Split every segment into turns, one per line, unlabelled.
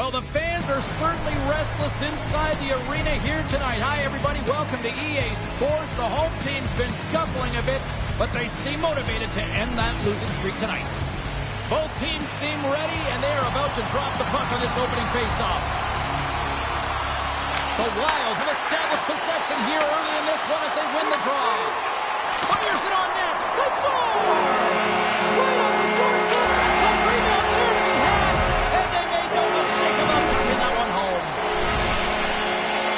Well, the fans are certainly restless inside the arena here tonight. Hi, everybody. Welcome to EA Sports. The home team's been scuffling a bit, but they seem motivated to end that losing streak tonight. Both teams seem ready, and they are about to drop the puck on this opening faceoff. The Wild have established possession here early in this one as they win the draw. Fires it on net. They score! Right on the doorstep. The rebound there to be had. And they made no mistake about taking that one home.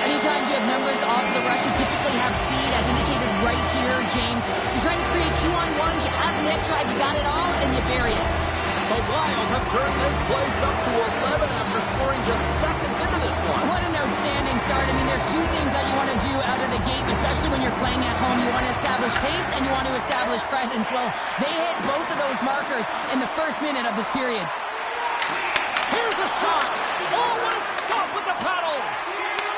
Anytime you have numbers off the rush, you typically have speed, as indicated right here, James. You're trying to create 2-on-1s, you have net drive, you got it all, and you bury it.
The Wild have turned this place up to 11 after scoring just seconds into this one.
What an outstanding start. I mean, there's two things that you want to do out of the gate, especially when you're playing at home. You want to establish pace and you want to establish presence. Well, they hit both of those markers in the first minute of this period.
Here's a shot. Oh, what a stop with the paddle.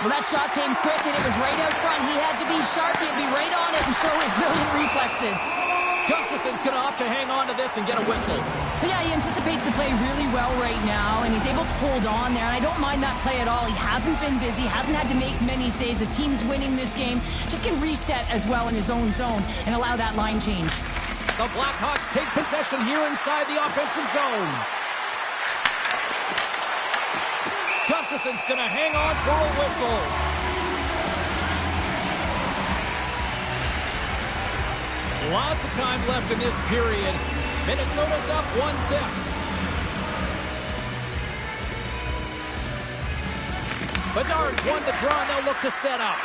Well, that shot came quick and it was right out front. He had to be sharp. He had to be right on it and show his brilliant reflexes.
Gustafson's going to opt to hang on to this and get a whistle.
But yeah, he anticipates the play really well right now, and he's able to hold on there, and I don't mind that play at all. He hasn't been busy, hasn't had to make many saves. His team's winning this game. Just can reset as well in his own zone and allow that line change.
The Blackhawks take possession here inside the offensive zone. Gustafson's going to hang on for a whistle. Lots of time left in this period. Minnesota's up 1-0. Bedard's won the draw, and they'll look to set up.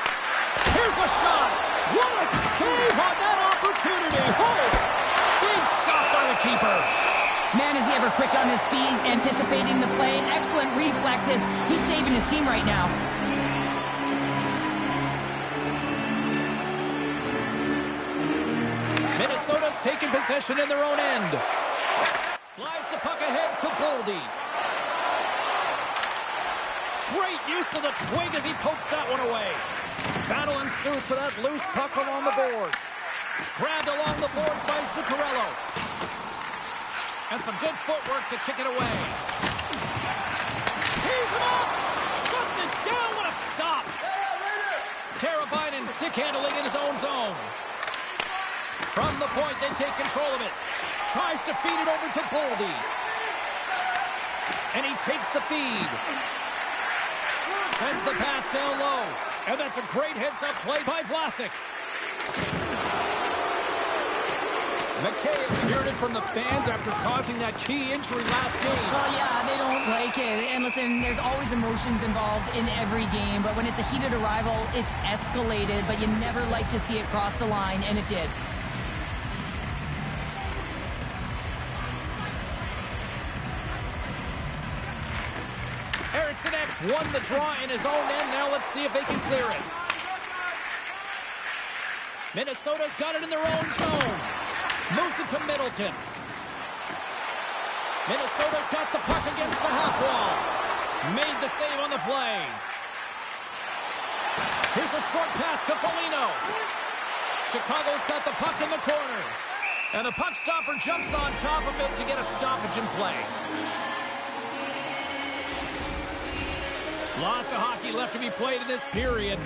Here's a shot. What a save on that opportunity. Oh, big stop by the keeper.
Man, is he ever quick on his feet, anticipating the play. Excellent reflexes. He's saving his team right now.
Minnesota's taking possession in their own end. Slides the puck ahead to Boldy. Great use of the twig as he pokes that one away. Battle ensues for that loose puck along the boards. Grabbed along the boards by Zuccarello. And some good footwork to kick it away. Tees him up. Shuts it down. What a stop. Carabinen stick handling in his own zone. From the point, they take control of it. Tries to feed it over to Boldy. And he takes the feed. Sends the pass down low. And that's a great heads-up play by Vlasic. McKay is spirited from the fans after causing that key injury last game.
Well, yeah, they don't like it. And listen, there's always emotions involved in every game. But when it's a heated arrival, it's escalated. But you never like to see it cross the line, and it did.
Eriksson X won the draw in his own end. Now let's see if they can clear it. Minnesota's got it in their own zone. Moves it to Middleton. Minnesota's got the puck against the half wall. Made the save on the play. Here's a short pass to Foligno. Chicago's got the puck in the corner. And the puck stopper jumps on top of it to get a stoppage in play. Lots of hockey left to be played in this period.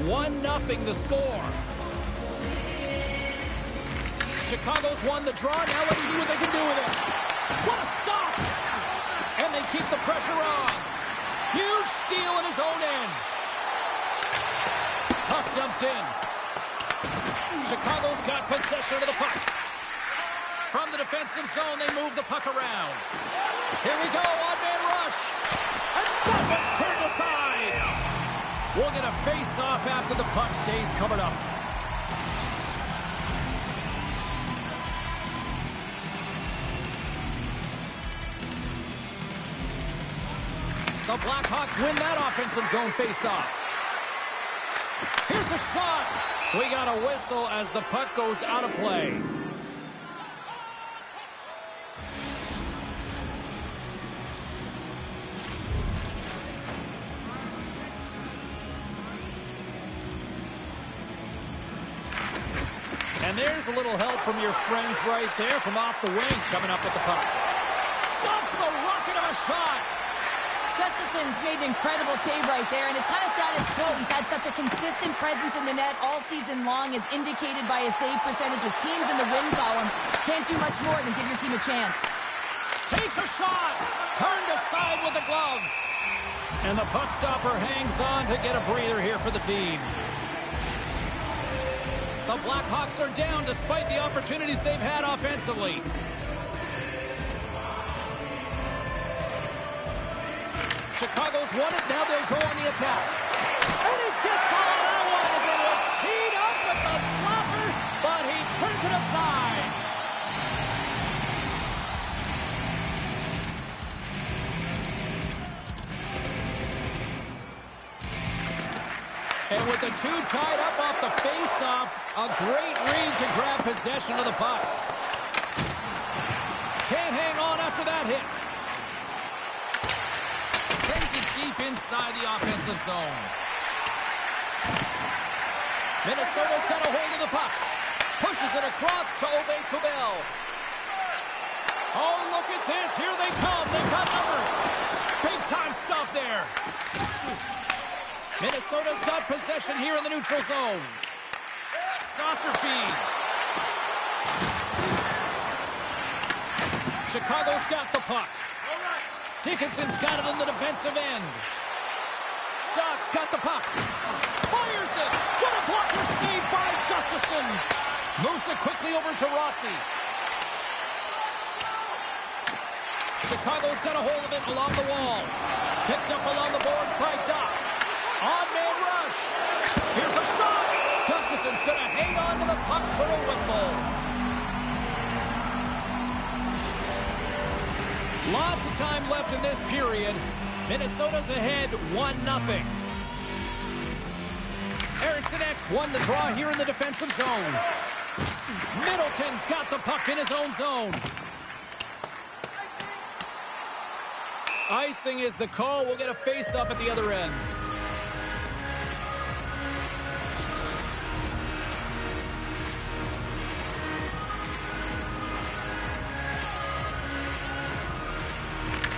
1-0 the score. Chicago's won the draw. Now let's see what they can do with it. What a stop! And they keep the pressure on. Huge steal in his own end. Puck dumped in. Chicago's got possession of the puck. From the defensive zone, they move the puck around. Here we go, on-man rush. And that one's turned aside. We'll get a face-off after the puck stays covered up. The Blackhawks win that offensive zone face-off. Here's a shot. We got a whistle as the puck goes out of play. And there's a little help from your friends right there from off the wing coming up with the puck. Stops the rocket of a shot.
Gustafson's made an incredible save right there, and it's kind of status quo. He's had such a consistent presence in the net all season long, as indicated by his save percentages. Teams in the win column can't do much more than give your team a chance.
Takes a shot. Turned aside with the glove. And the puck stopper hangs on to get a breather here for the team. The Blackhawks are down despite the opportunities they've had offensively. Chicago's won it. Now they'll go on the attack. And he gets all of that one as it was teed up with the slapper, but he turns it aside. And with the two tied up off the face-off, a great read to grab possession of the puck. Can't hang on after that hit. Sends it deep inside the offensive zone. Minnesota's got a hold of the puck. Pushes it across to Kubel. Oh, look at this. Here they come. They've got numbers. Big time stop there. Minnesota's got possession here in the neutral zone. Saucer feed. Chicago's got the puck. Dickinson's got it in the defensive end. Doc's got the puck. Fires it. What a blocker save by Gustafson. Moves it quickly over to Rossi. Chicago's got a hold of it along the wall. Picked up along the boards by Doc. On-man rush. Here's a shot. Gustafson's going to hang on to the puck for a whistle. Lots of time left in this period. Minnesota's ahead 1-0. Eriksson X won the draw here in the defensive zone. Middleton's got the puck in his own zone. Icing is the call. We'll get a face-up at the other end.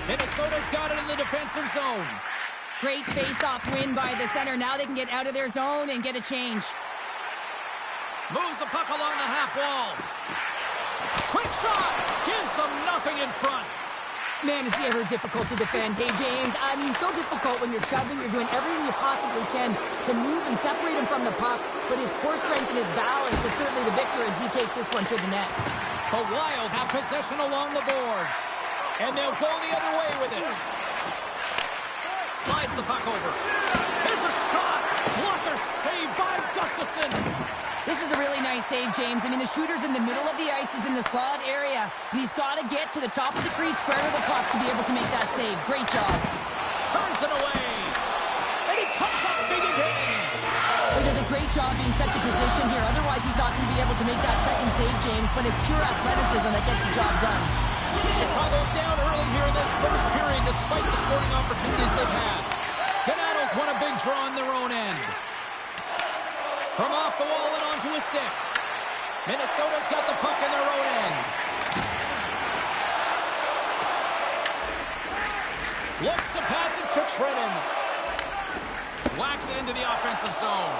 Minnesota's got it in the defensive zone.
Great face-off win by the center. Now they can get out of their zone and get a change.
Moves the puck along the half wall. Quick shot. Gives them nothing in front.
Man, is he ever difficult to defend. Hey, James, I mean, so difficult when you're shoving. You're doing everything you possibly can to move and separate him from the puck. But his core strength and his balance is certainly the victor as he takes this one to the net.
The Wild have possession along the boards. And they'll go the other way with it. Slides the puck over. There's a shot. Blocker saved by Gustafson.
This is a really nice save, James. I mean, the shooter's in the middle of the ice. He's in the slot area. And he's got to get to the top of the crease, square to the puck to be able to make that save. Great job.
Turns it away. And he comes up big again.
He does a great job being set to position here. Otherwise, he's not going to be able to make that second save, James. But it's pure athleticism that gets the job done.
Chicago's down early here in this first period despite the scoring opportunities they've had. Donatos won a big draw on their own end. From off the wall and onto his stick. Minnesota's got the puck in their own end. Looks to pass it to Trenton. Whacks it into the offensive zone.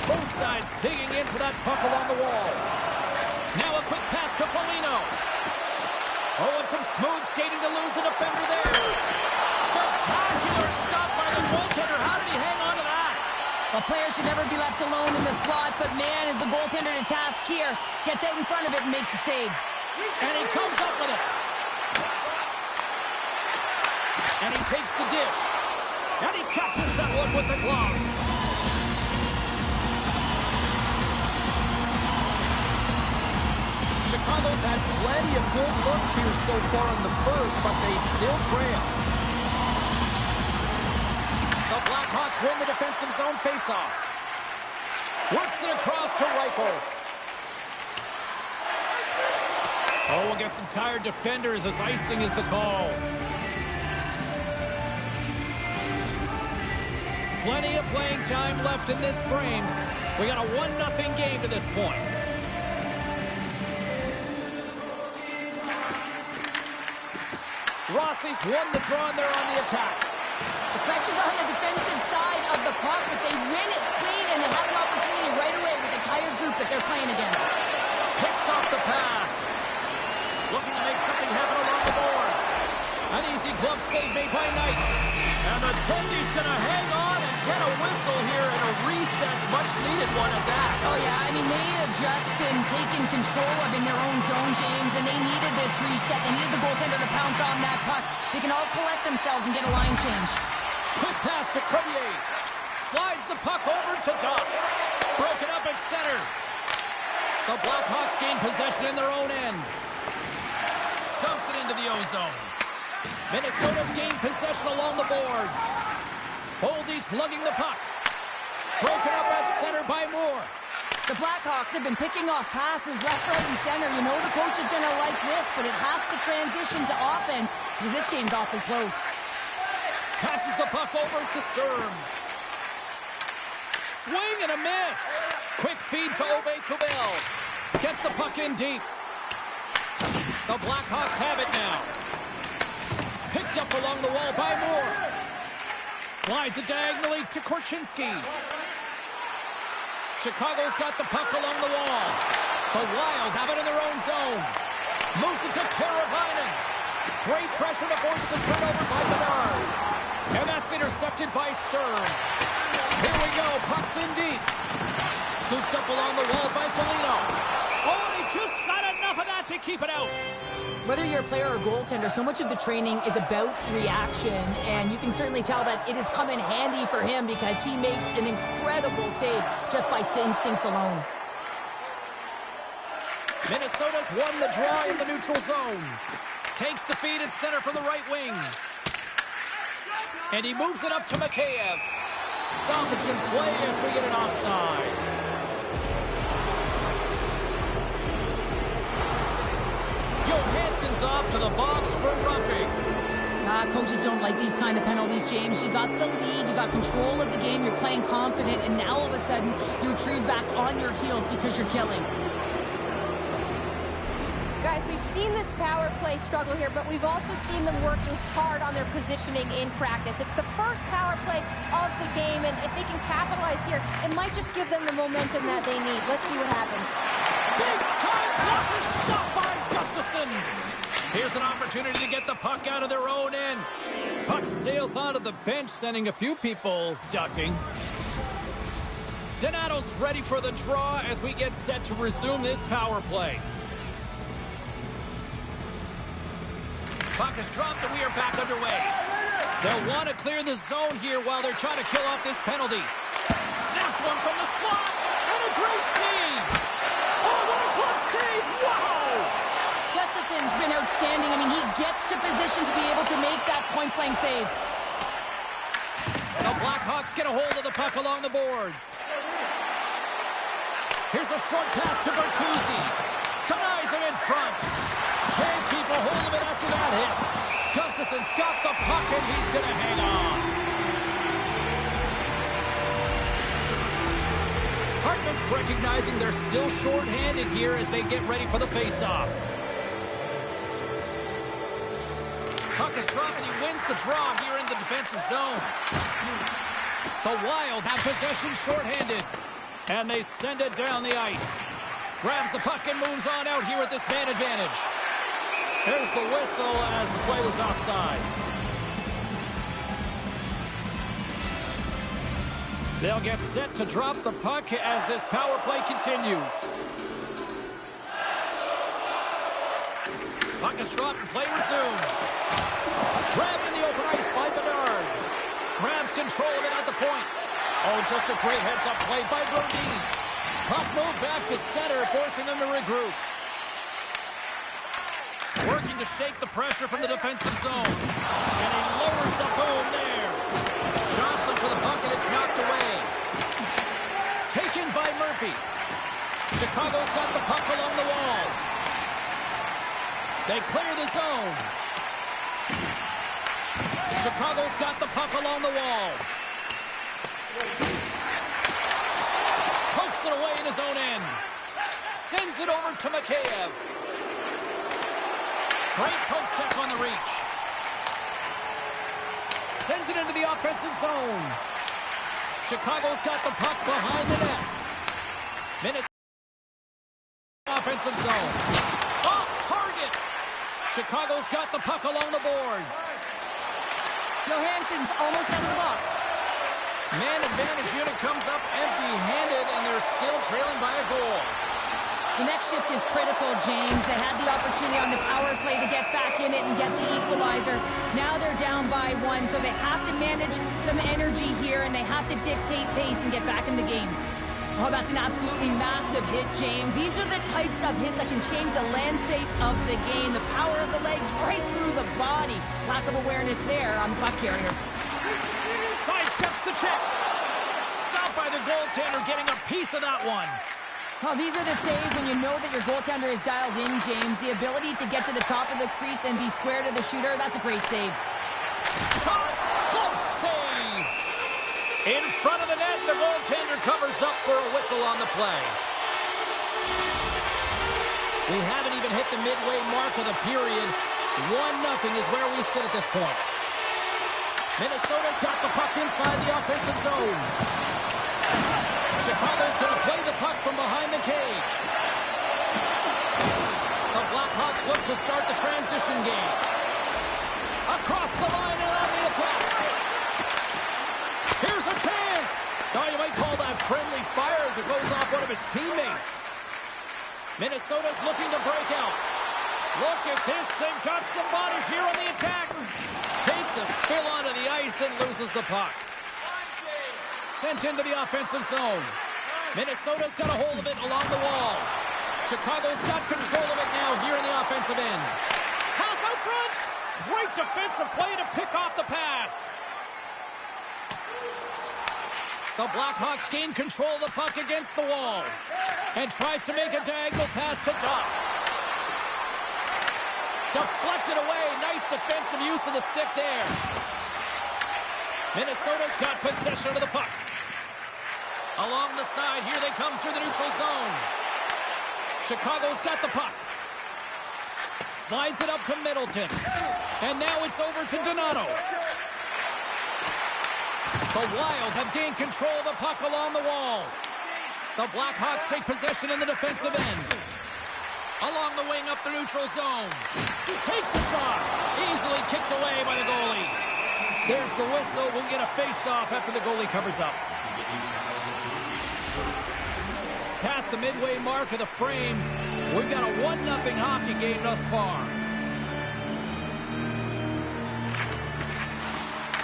Both sides digging in for that puck along the wall. Now a quick pass to Foligno. Oh, and some smooth skating to lose the defender there. Spectacular stop by the goaltender. How did he hang on to that?
A player should never be left alone in the slot, but man, is the goaltender to task here. Gets out in front of it and makes the save.
And he comes up with it. And he takes the dish. And he catches that one with the glove. Chicago's had plenty of good looks here so far in the first, but they still trail. The Blackhawks win the defensive zone faceoff. Works it across to Reichel. Oh, we'll get some tired defenders as icing is the call. Plenty of playing time left in this frame. We got a 1-0 game to this point. Crossley's won the draw, and they're on the attack.
The pressure's on the defensive side of the puck, but they win it clean, and they have an opportunity right away with the tired group that they're playing against.
Picks off the pass. Looking to make something happen along the boards. An easy glove save made by Knight. And the Tendy's going to hang on and get a whistle here and a reset, much-needed one at that.
Oh, yeah, I mean, they have just been taking control of in their own zone, James, and they needed this reset. They needed the goaltender to pounce on that puck. They can all collect themselves and get a line change.
Quick pass to Crevier. Slides the puck over to Doc. Broken up at center. The Blackhawks gain possession in their own end. Dumps it into the O-zone. Minnesota's gained possession along the boards. Boldy's lugging the puck. Broken up at center by Moore.
The Blackhawks have been picking off passes left, right, and center. You know the coach is going to like this, but it has to transition to offense because this game's awfully close.
Passes the puck over to Sturm. Swing and a miss. Quick feed to Aube-Kubel. Gets the puck in deep. The Blackhawks have it now. Picked up along the wall by Moore. Slides it diagonally to Korchinski. Chicago's got the puck along the wall. The Wild have it in their own zone. Moves it to Teravainen. Great pressure to force the turnover by Bedard. And that's intercepted by Sturm. Here we go. Puck's in deep. Scooped up along the wall by Foligno. Oh, he just got enough of that to keep it out.
Whether you're a player or goaltender, so much of the training is about reaction, and you can certainly tell that it has come in handy for him because he makes an incredible save just by instincts alone.
Minnesota's won the draw in the neutral zone. Takes the feed at center from the right wing. And he moves it up to Mikheyev. Stoppage in play as we get an offside. Johansson's off to the box for roughing.
Coaches don't like these kind of penalties, James. You got the lead, you got control of the game, you're playing confident, and now all of a sudden you retrieve back on your heels because you're killing.
Guys, we've seen this power play struggle here, but we've also seen them working hard on their positioning in practice. It's the first power play of the game, and if they can capitalize here, it might just give them the momentum that they need. Let's see what happens.
Big time block is stopped by Gustafsson. Here's an opportunity to get the puck out of their own end. Puck sails onto the bench, sending a few people ducking. Donato's ready for the draw as we get set to resume this power play. Puck is dropped and we are back underway. They'll want to clear the zone here while they're trying to kill off this penalty. Snaps one from the slot and a great save. Oh, what a glove save! Wow!
Gustafsson's been outstanding. I mean, he gets to position to be able to make that point-blank save.
The Blackhawks get a hold of the puck along the boards. Here's a short pass to Bertuzzi. Denies him in front. Can't keep a hold of it after that hit. Gustafsson's got the puck and he's going to hang on. Hartman's recognizing they're still short-handed here as they get ready for the face-off. Puck is dropped and he wins the draw here in the defensive zone. The Wild have possession short-handed. And they send it down the ice. Grabs the puck and moves on out here at this man advantage. There's the whistle as the play was offside. They'll get set to drop the puck as this power play continues. Puck is dropped and play resumes. Grabbed in the open ice by Bedard. Grabs control of it at the point. Oh, just a great heads-up play by Brodin. Puck moved back to center, forcing them to regroup. Working to shake the pressure from the defensive zone. And he lowers the boom there. Johnson for the puck, and it's knocked away. Taken by Murphy. Chicago's got the puck along the wall. They clear the zone. Chicago's got the puck along the wall. Pokes it away in his own end. Sends it over to Mikheyev. Great poke check on the reach. Sends it into the offensive zone. Chicago's got the puck behind the net. Minnesota offensive zone. Off target. Chicago's got the puck along the boards.
Johansson's almost out of the box.
Man advantage unit comes up empty-handed, and they're still trailing by a goal.
The next shift is critical, James. They had the opportunity on the power play to get back in it and get the equalizer. Now they're down by 1, so they have to manage some energy here, and they have to dictate pace and get back in the game. Oh, that's an absolutely massive hit, James. These are the types of hits that can change the landscape of the game. The power of the legs right through the body. Lack of awareness there on the puck carrier.
Sidesteps the check. Stopped by the goaltender, getting a piece of that one.
Oh, these are the saves when you know that your goaltender is dialed in, James. The ability to get to the top of the crease and be square to the shooter, that's a great save.
Shot, glove save. In front of the net, the goaltender covers up for a whistle on the play. We haven't even hit the midway mark of the period. 1-0 is where we sit at this point. Minnesota's got the puck inside the offensive zone. Chicago's going to play the puck from behind the cage. The Blackhawks look to start the transition game. Across the line and on the attack. Here's a chance. Oh, you might call that friendly fire as it goes off one of his teammates. Minnesota's looking to break out. Look at this. They've got some bodies here on the attack. Takes a spill onto the ice and loses the puck. Sent into the offensive zone. Minnesota's got a hold of it along the wall. Chicago's got control of it now here in the offensive end. Pass out front. Great defensive play to pick off the pass. The Blackhawks gain control of the puck against the wall and tries to make a diagonal pass to Doc. Deflected away. Nice defensive use of the stick there. Minnesota's got possession of the puck. Along the side, here they come through the neutral zone. Chicago's got the puck. Slides it up to Middleton. And now it's over to Donato. The Wild have gained control of the puck along the wall. The Blackhawks take possession in the defensive end. Along the wing up the neutral zone. He takes a shot. Easily kicked away by the goalie. There's the whistle. We'll get a face-off after the goalie covers up. Past the midway mark of the frame, we've got a 1-0 hockey game thus far.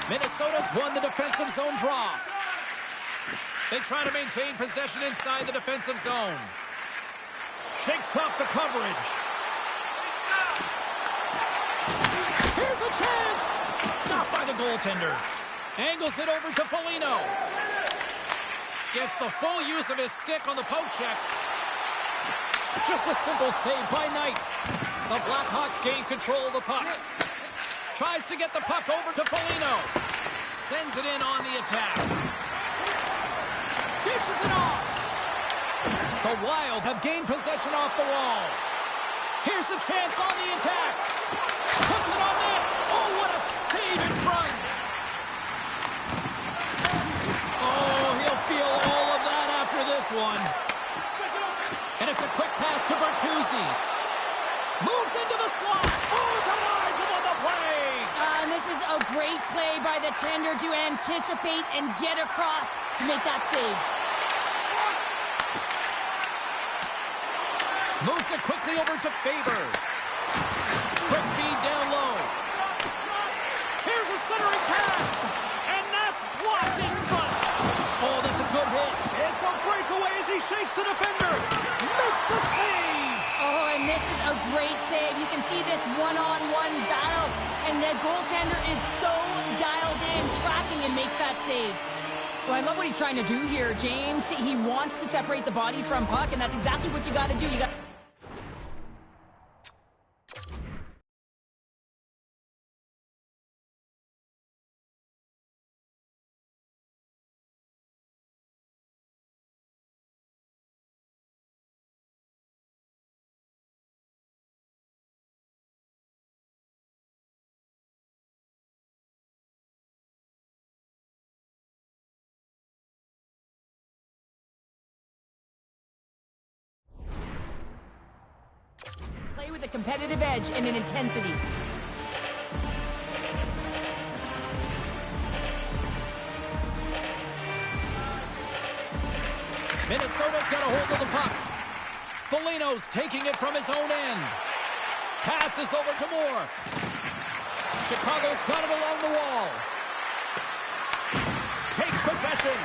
Minnesota's won the defensive zone draw. They try to maintain possession inside the defensive zone. Shakes off the coverage. Here's a chance. Stopped by the goaltender. Angles it over to Foligno. Gets the full use of his stick on the poke check. Just a simple save by Knight. The Blackhawks gain control of the puck. Tries to get the puck over to Foligno. Sends it in on the attack. Dishes it off. The Wild have gained possession off the wall. Here's a chance on the attack. Puts it on net. Oh, what a save in front. Oh, he'll feel all of that after this one. And it's a quick pass to Bertuzzi. Moves into the slot. Oh, denies him on the play.
And this is a great play by the tender to anticipate and get across to make that save.
Moves it quickly over to Faber. Quick feed down low. Here's a centering pass. And that's blocked in front. Oh, that's a good hit. It's a breakaway as he shakes the defender. Makes the save.
Oh, and this is a great save. You can see this one-on-one battle. And the goaltender is so dialed in, tracking, and makes that save. Well, I love what he's trying to do here, James. He wants to separate the body from puck, and that's exactly what you got to do. You got with a competitive edge and an intensity.
Minnesota's got a hold of the puck. Foligno's taking it from his own end. Passes over to Moore. Chicago's got it along the wall. Takes possession.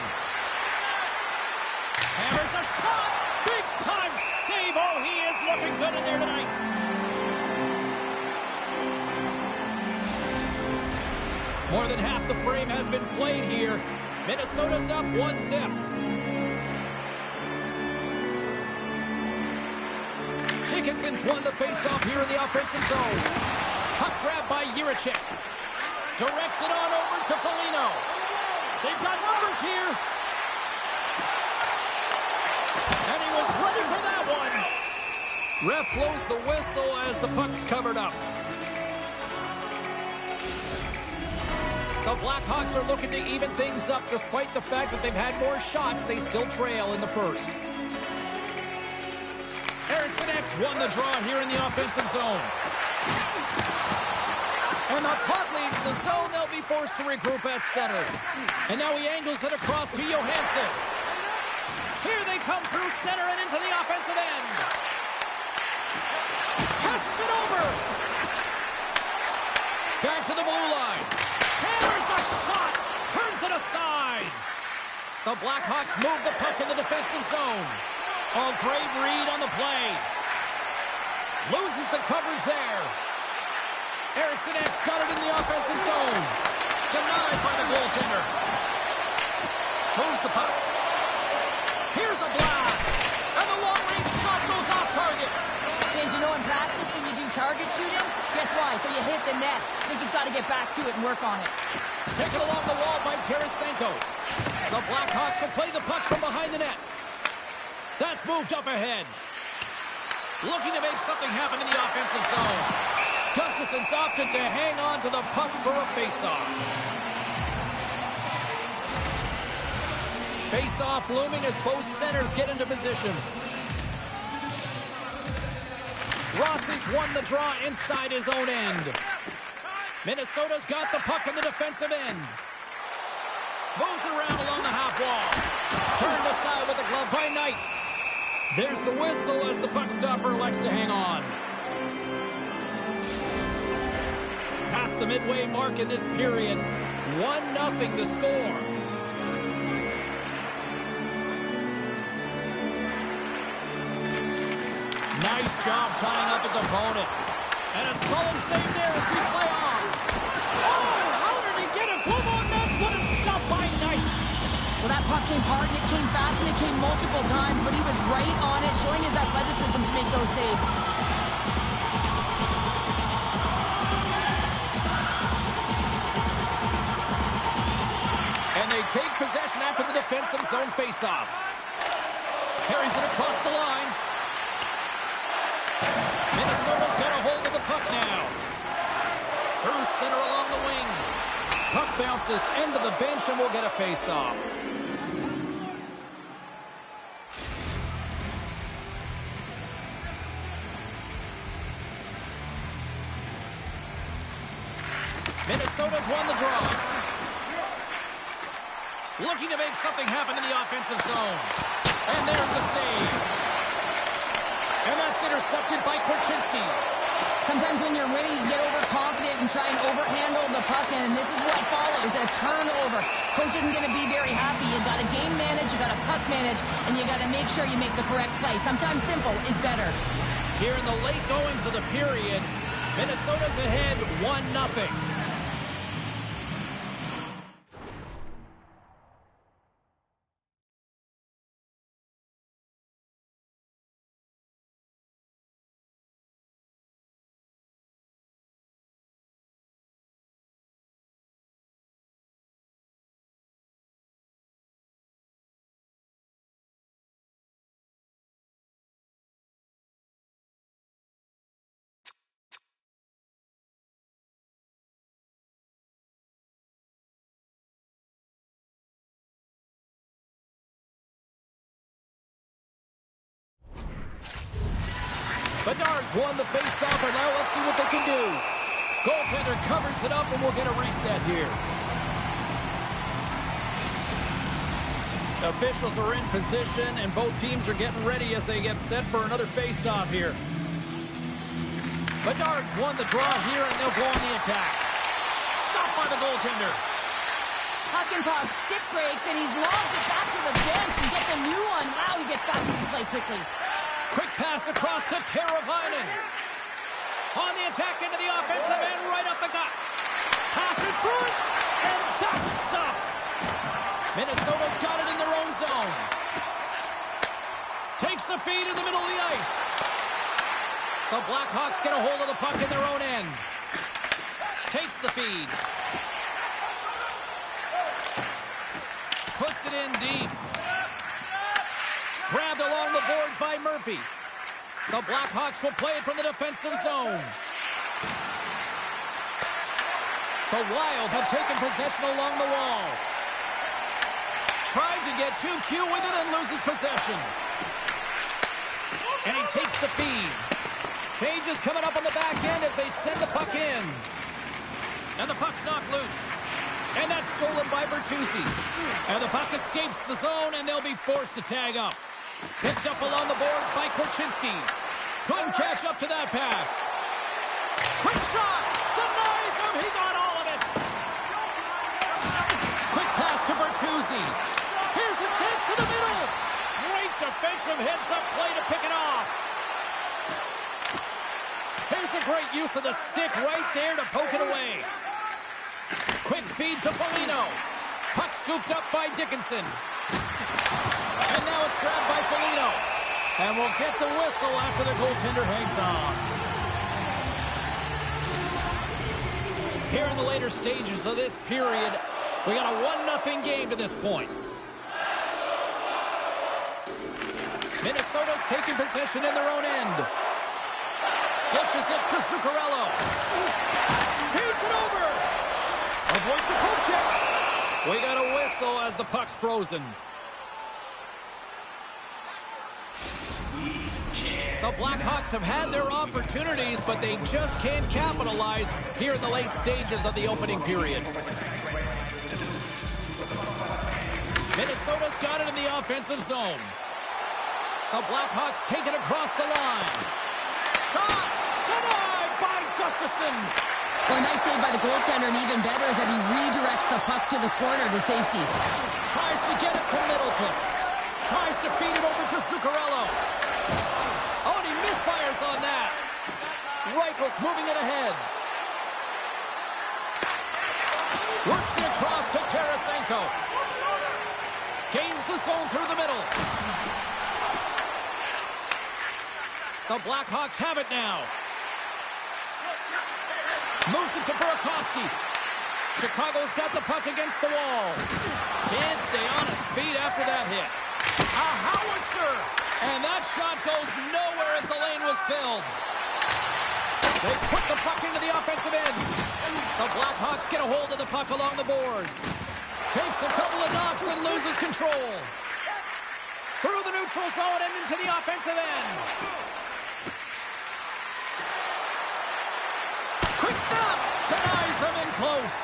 Hammers a shot. Big time save. Oh, he is looking good in there tonight. More than half the frame has been played here. Minnesota's up 1-0. Dickinson's won the faceoff here in the offensive zone. Puck grab by Jiricek. Directs it on over to Foligno. They've got numbers here. And he was ready for that one. Ref blows the whistle as the puck's covered up. The Blackhawks are looking to even things up despite the fact that they've had more shots. They still trail in the first. Eriksson X won the draw here in the offensive zone. And the puck leaves the zone. They'll be forced to regroup at center. And now he angles it across to Johansson. Here they come through center and into the offensive end. Passes it over. Back to the blue line. Hammers the shot. Turns it aside. The Blackhawks move the puck in the defensive zone. Oh, great read on the play. Loses the coverage there. Eriksson X got it in the offensive zone. Denied by the goaltender. Moves the puck. Here's a blast. And the long-range shot goes off target.
Did you know in practice when you do target shooting? Guess why? So you hit the net. I think he's got to get back to it and work on it.
Taken along the wall by Tarasenko. The Blackhawks will play the puck from behind the net. That's moved up ahead. Looking to make something happen in the offensive zone. Gustafson's opted to hang on to the puck for a faceoff. Faceoff looming as both centers get into position. Rossi's won the draw inside his own end. Minnesota's got the puck in the defensive end. Moves around along the half wall. Turned aside with the glove by Knight. There's the whistle as the puck stopper elects to hang on. Past the midway mark in this period. 1-0 to score. Nice job tying up his opponent. And a solid save there as we play on. Oh, how did he get it? Boom on net. What a stop by Knight.
Well, that puck came hard, and it came fast, and it came multiple times, but he was right on it, showing his athleticism to make those saves.
And they take possession after the defensive zone faceoff. Carries it across the line. Minnesota's got a hold of the puck now. Through center along the wing. Puck bounces into the bench and we'll get a faceoff. Minnesota's won the draw. Looking to make something happen in the offensive zone. And there's the save. And that's intercepted by Korchinski.
Sometimes when you're winning, you get overconfident and try and overhandle the puck, and this is what follows, a turnover. Coach isn't going to be very happy. You got to game manage, you got to puck manage, and you got to make sure you make the correct play. Sometimes simple is better.
Here in the late goings of the period, Minnesota's ahead 1-0. Bedard's won the faceoff, and now let's see what they can do. Goaltender covers it up, and we'll get a reset here. Officials are in position, and both teams are getting ready as they get set for another faceoff here. Bedard's won the draw here, and they'll go on the attack. Stopped by the goaltender.
Huckenpaugh's stick breaks, and he's lost it back to the bench and gets a new one. Wow, he gets back into play quickly.
Quick pass across to Teravainen. On the attack into the offensive end, right up the gut. Pass in front, and that's stopped. Minnesota's got it in their own zone. Takes the feed in the middle of the ice. The Blackhawks get a hold of the puck in their own end. Takes the feed. Puts it in deep. Grabbed along the boards by Murphy. The Blackhawks will play it from the defensive zone. The Wild have taken possession along the wall. Tried to get too cute with it and loses possession. And he takes the feed. Changes coming up on the back end as they send the puck in. And the puck's knocked loose. And that's stolen by Bertuzzi. And the puck escapes the zone, and they'll be forced to tag up. Picked up along the boards by Korchinski. Couldn't catch up to that pass. Quick shot! Denies him! He got all of it! Quick pass to Bertuzzi. Here's a chance to the middle! Great defensive heads-up play to pick it off. Here's a great use of the stick right there to poke it away. Quick feed to Foligno. Puck scooped up by Dickinson. And now it's grabbed by Foligno. And we'll get the whistle after the goaltender hangs on. Here in the later stages of this period, we got a 1-0 game to this point. Minnesota's taking possession in their own end. Dishes it to Zuccarello. Feeds it over. Avoids the poke check. We got a whistle as the puck's frozen. The Blackhawks have had their opportunities, but they just can't capitalize here in the late stages of the opening period. Minnesota's got it in the offensive zone. The Blackhawks take it across the line. Shot! Denied by Gustafsson.
Well, a nice save by the goaltender, and even better is that he redirects the puck to the corner to safety.
Tries to get it to Middleton. Tries to feed it over to Zuccarello. Oh, and he misfires on that. Reichel's moving it ahead. Works it across to Tarasenko. Gains the zone through the middle. The Blackhawks have it now. Moves it to Burakovsky. Chicago's got the puck against the wall. Can't stay on his feet after that hit. A howitzer! And that shot goes nowhere as the lane was filled. They put the puck into the offensive end. The Blackhawks get a hold of the puck along the boards. Takes a couple of knocks and loses control. Through the neutral zone and into the offensive end. Quick stop! Denies him in close.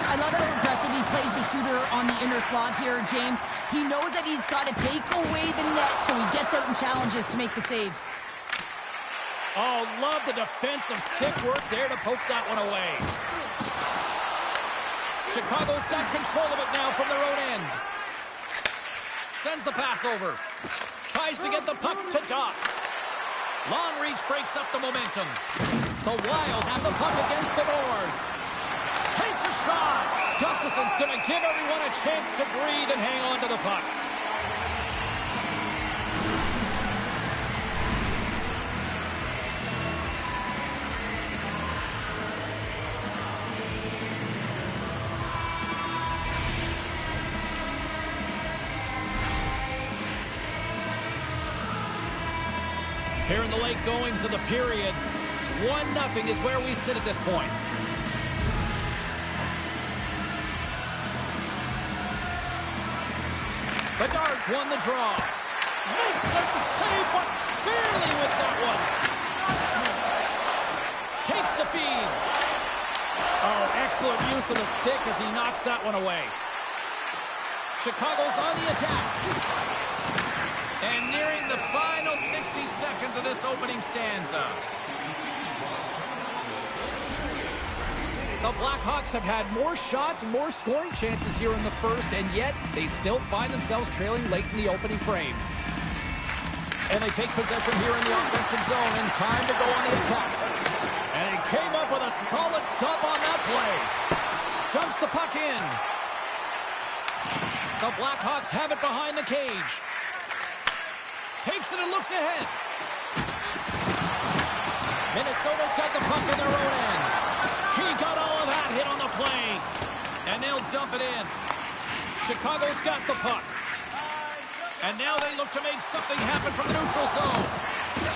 I love how aggressive he plays the shooter on the inner slot here, James. He knows that he's got to take away the net, so he gets out and challenges to make the save.
Oh, love the defensive stick work there to poke that one away. Chicago's got control of it now from their own end. Sends the pass over. Tries to get the puck to Doc. Long reach breaks up the momentum. The Wild have the puck against the boards. Takes a shot. Gustafsson's going to give everyone a chance to breathe and hang on to the puck. Here in the late goings of the period, 1-0 is where we sit at this point. Bedard's won the draw. Makes the save, but barely with that one. Takes the feed. Oh, excellent use of the stick as he knocks that one away. Chicago's on the attack. And nearing the final 60 seconds of this opening stanza. The Blackhawks have had more shots and more scoring chances here in the first, and yet they still find themselves trailing late in the opening frame. And they take possession here in the offensive zone, and time to go on the attack. And he came up with a solid stop on that play. Dumps the puck in. The Blackhawks have it behind the cage. Takes it and looks ahead. Minnesota's got the puck in their own end. He got all of that hit on the play. And they'll dump it in. Chicago's got the puck. And now they look to make something happen from the neutral zone.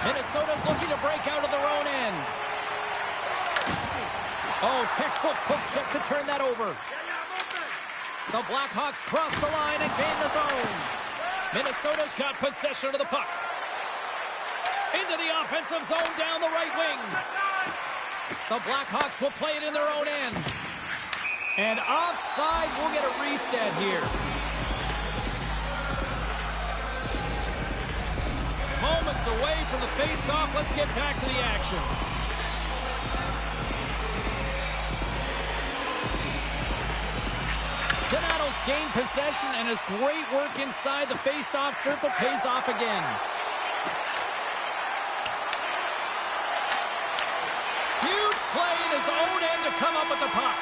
Minnesota's looking to break out of their own end. Oh, textbook poke check to turn that over. The Blackhawks cross the line and gain the zone. Minnesota's got possession of the puck. Into the offensive zone down the right wing. The Blackhawks will play it in their own end. And offside, we'll get a reset here. Moments away from the face-off. Let's get back to the action. Donato's gained possession, and his great work inside the face-off circle pays off again. Huge play in his own end to come up with the puck.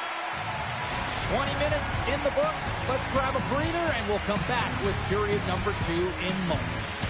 20 minutes in the books. Let's grab a breather, and we'll come back with period number 2 in moments.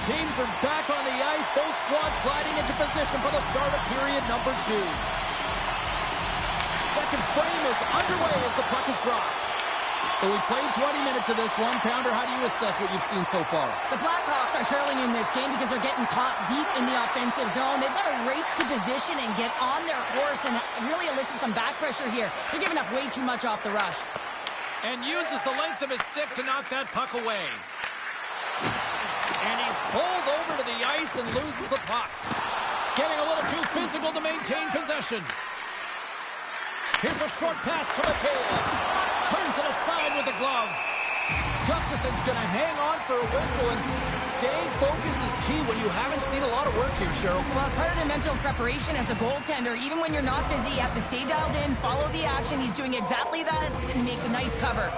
Teams are back on the ice. Both squads gliding into position for the start of period number 2. Second frame is underway as the puck is dropped. So we played 20 minutes of this one. Pounder, how do you assess what you've seen so far?
The Blackhawks are trailing in this game because they're getting caught deep in the offensive zone. They've got to race to position and get on their horse and really elicit some back pressure here. They're giving up way too much off the rush.
And uses the length of his stick to knock that puck away. And he's pulled over to the ice and loses the puck. Getting a little too physical to maintain possession. Here's a short pass to McHale. Turns it aside with the glove. Gustafson's going to hang on for a whistle, and staying focused is key when you haven't seen a lot of work here, Cheryl.
Well, part of their mental preparation as a goaltender, even when you're not busy, you have to stay dialed in, follow the action. He's doing exactly that, and makes a nice cover.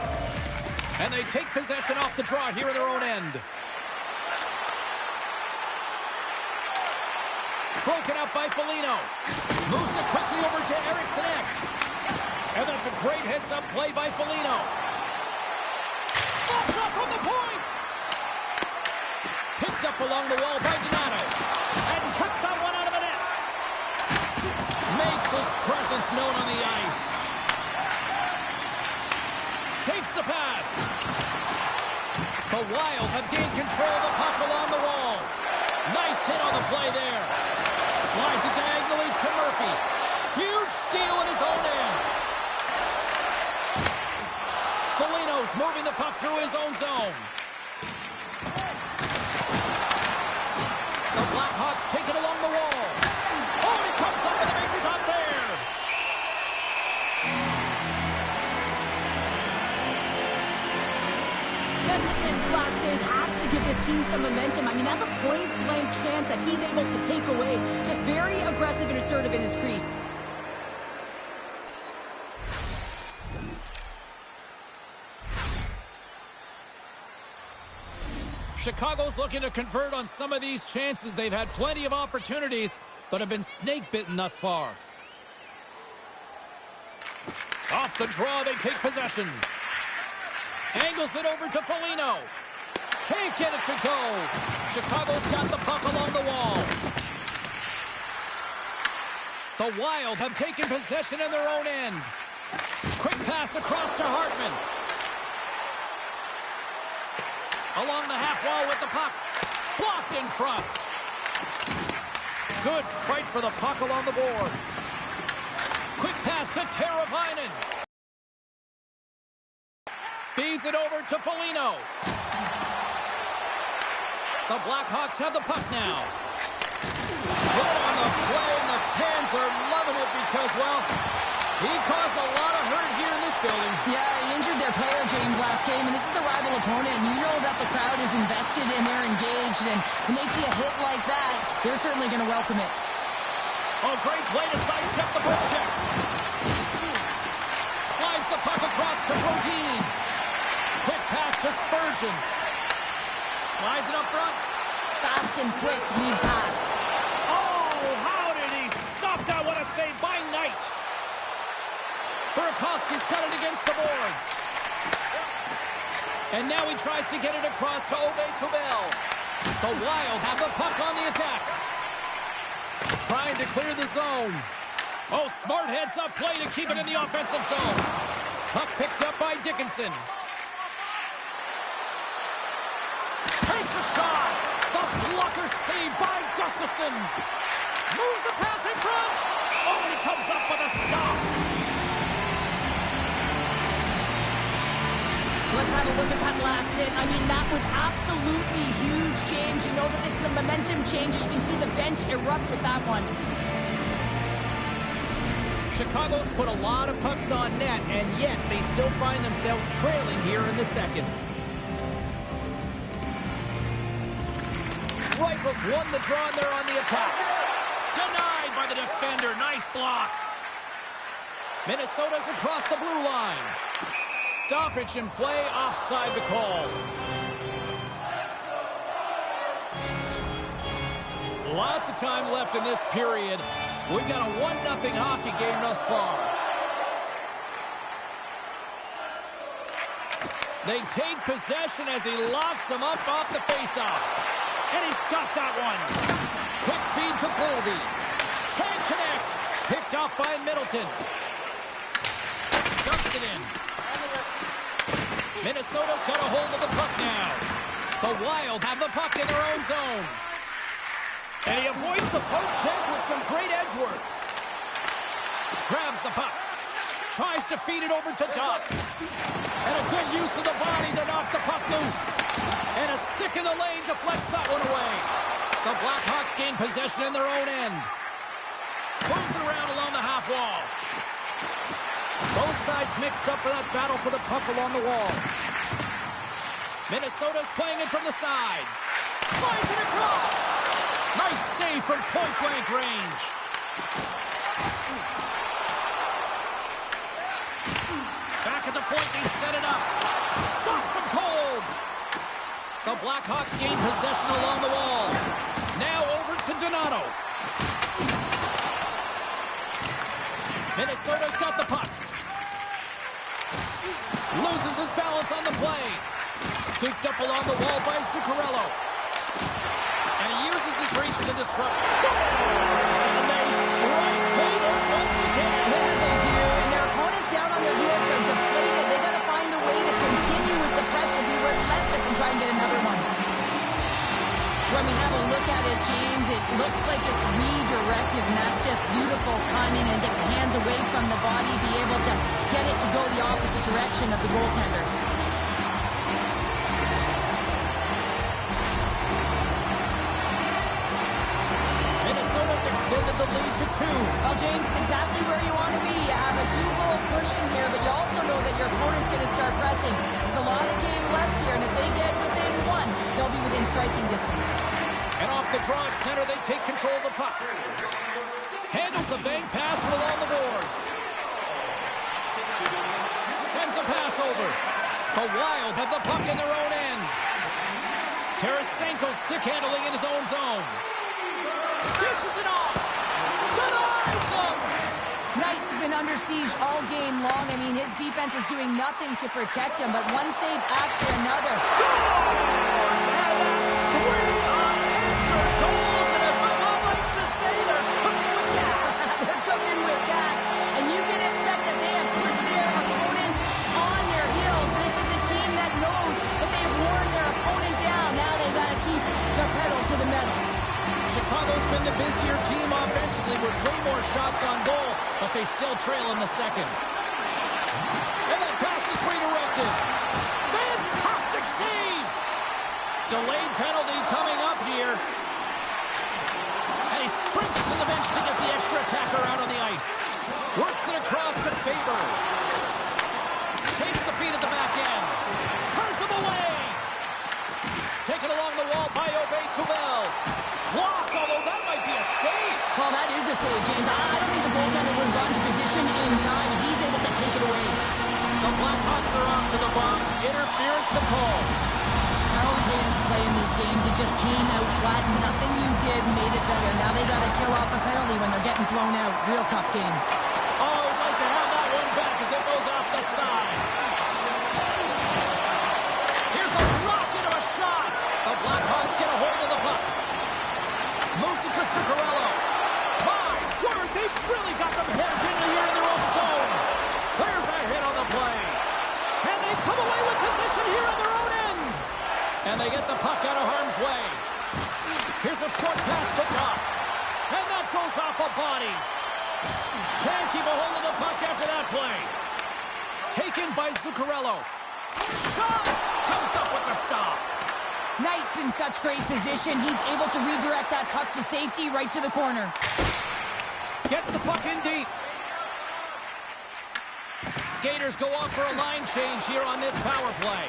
And they take possession off the draw here in their own end. Broken up by Foligno. Moves it quickly over to Eriksson Ek. And that's a great heads-up play by Foligno. Slap shot from the point! Picked up along the wall by Donato. And tripped that one out of the net. Makes his presence known on the ice. Takes the pass. The Wild have gained control of the puck along the wall. Nice hit on the play there. Slides it diagonally to Murphy. Huge steal in his own end. Foligno's moving the puck through his own zone. The Blackhawks take it along the wall. Oh, he comes up with a big stop there.
Gustafson's last save has to give this team some momentum. I mean, that's a point-blank chance that he's able to take away. Just very aggressive and assertive in his crease.
Chicago's looking to convert on some of these chances. They've had plenty of opportunities, but have been snake-bitten thus far. Off the draw, they take possession. Angles it over to Foligno. Can't get it to go. Chicago's got the puck along the wall. The Wild have taken possession in their own end. Quick pass across to Hartman. Along the half wall with the puck. Blocked in front. Good fight for the puck along the boards. Quick pass to Teravainen. Feeds it over to Foligno. The Blackhawks have the puck now. Right on the play, and the fans are loving it because, well, he caused a lot of hurt here in this building.
Yeah, he injured their player, James, last game, and this is a rival opponent, and you know that the crowd is invested and they're engaged, and when they see a hit like that, they're certainly going to welcome it.
Oh, great play to sidestep the project. Slides the puck across to Brodin. Quick pass to Spurgeon. Slides it up front.
Fast and quick lead pass.
Oh, how did he stop that? What a save by Knight. Burakovsky's got it against the boards. And now he tries to get it across to Ove-Kubel. The Wild have the puck on the attack. Trying to clear the zone. Oh, smart heads-up play to keep it in the offensive zone. Puck picked up by Dickinson. Takes a shot. The blocker saved by Gustafson. Moves the pass in front. Oh, he comes up with a stop.
Let's have a look at that last hit. I mean, that was absolutely huge, James. You know that this is a momentum changer. You can see the bench erupt with that one.
Chicago's put a lot of pucks on net, and yet they still find themselves trailing here in the second. Rifles won the draw, and they're on the attack. Denied by the defender. Nice block. Minnesota's across the blue line. Stoppage in play, offside the call. Lots of time left in this period. We've got a 1-0 hockey game thus far. They take possession as he locks him up off the faceoff. And he's got that one. Quick feed to Boldy. Can't connect. Picked off by Middleton. Dumps it in. Minnesota's got a hold of the puck now. The Wild have the puck in their own zone. And he avoids the poke check with some great edge work. Grabs the puck. Tries to feed it over to Doc. And a good use of the body to knock the puck loose. And a stick in the lane deflects that one away. The Blackhawks gain possession in their own end. Moves it around along the half wall. Both sides mixed up for that battle for the puck along the wall. Minnesota's playing it from the side. Slides it across. Nice save from point-blank range. Back at the point, they set it up. Stops him cold. The Blackhawks gain possession along the wall. Now over to Donato. Minnesota's got the puck. Loses his balance on the play. Scooped up along the wall by Zuccarello. And he uses his reach to disrupt. Scores! And they strike Vader once again.
Yeah, they do. And their opponents down on their heels are deflated. They got to find a way to continue with the pressure, be relentless, and try and get another one. When we have a look at it, James, it looks like it's redirected, and that's just beautiful timing and get the hands away from the body, be able to get it to go the opposite direction of the goaltender.
Minnesota's extended the lead to 2.
Well, James, it's exactly where you want to be. You have a 2-goal cushion here, but you also know that your opponent's going to start pressing. There's a lot of game left here, and if they get within 1, they'll be within striking distance.
And off the draw at center, they take control of the puck. Handles the bank pass from along the boards. Sends a pass over. The Wild have the puck in their own end. Tarasenko stick handling in his own zone. Dishes it off. Denies him.
Knight's been under siege all game long. I mean, his defense is doing nothing to protect him, but one save after another.
Scores! And that's 3 unanswered goals. And as my mom likes to say, they're cooking with gas.
They're cooking with gas. And you can expect that they have put their opponents on their heels. This is a team that knows that they have worn their opponent down. Now they've got to keep the pedal to the metal.
Chicago's been the busier team offensively with way more shots on goal, but they still trail in the second. And that pass is redirected. Fantastic save! Delayed penalty coming up here. And he sprints to the bench to get the extra attacker out on the ice. Works it across to Faber. Takes the feed at the back end. Turns him away. Taken along the wall by Obey-Kubel. Blocked, although that might be a save.
Well, that is a save, James. I don't think the goaltender would have gotten to position in time, and he's able to take it away.
The Blackhawks are off to the box. Interference the call.
I always hated to play in these games. You just came out flat, and nothing you did made it better. Now they got to kill off a penalty when they're getting blown out. Real tough game.
Oh, I'd like to have that one back as it goes off the side. Here's a rocket of a shot. The Blackhawks get a hold of the puck. Moves it to Zuccarello. My word, they've really got them hemmed in here in their own zone. There's a hit on the play. And they come away with possession here on their own end. And they get the puck out of harm's way. Here's a short pass to Doc. And that goes off a body. Can't keep a hold of the puck after that play. Taken by Zuccarello. Shot! Comes up with the stop.
Knight's in such great position. He's able to redirect that puck to safety right to the corner.
Gets the puck in deep. Skaters go off for a line change here on this power play.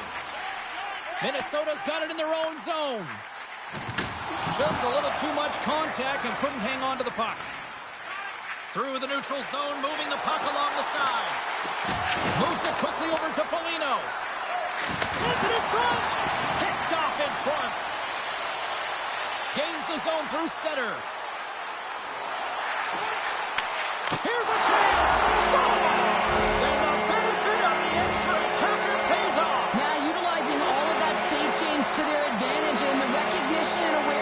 Minnesota's got it in their own zone. Just a little too much contact and couldn't hang on to the puck. Through the neutral zone, moving the puck along the side. Moves it quickly over to Foligno. Sends it in front. Picked off in front. Gains the zone through center. Here's a chance. Scores! And the benefit of the extra attacker pays off.
Now utilizing all of that space, James, to their advantage, and the recognition and awareness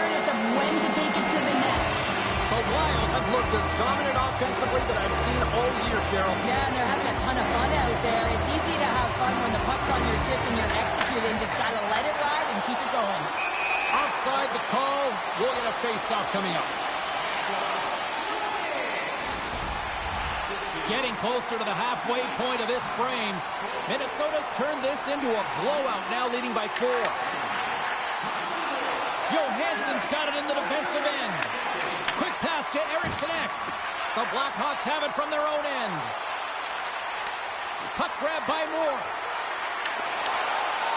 defensively that I've seen all year, Cheryl.
Yeah, and they're having a ton of fun out there. It's easy to have fun when the puck's on your stick and you're executing. Just got to let it ride and keep it going.
Offside the call. We'll get a face-off coming up. Getting closer to the halfway point of this frame. Minnesota's turned this into a blowout, now leading by 4. Johansson's got it in the defensive end. Quick pass to Eriksson. The Blackhawks have it from their own end. Puck grab by Moore.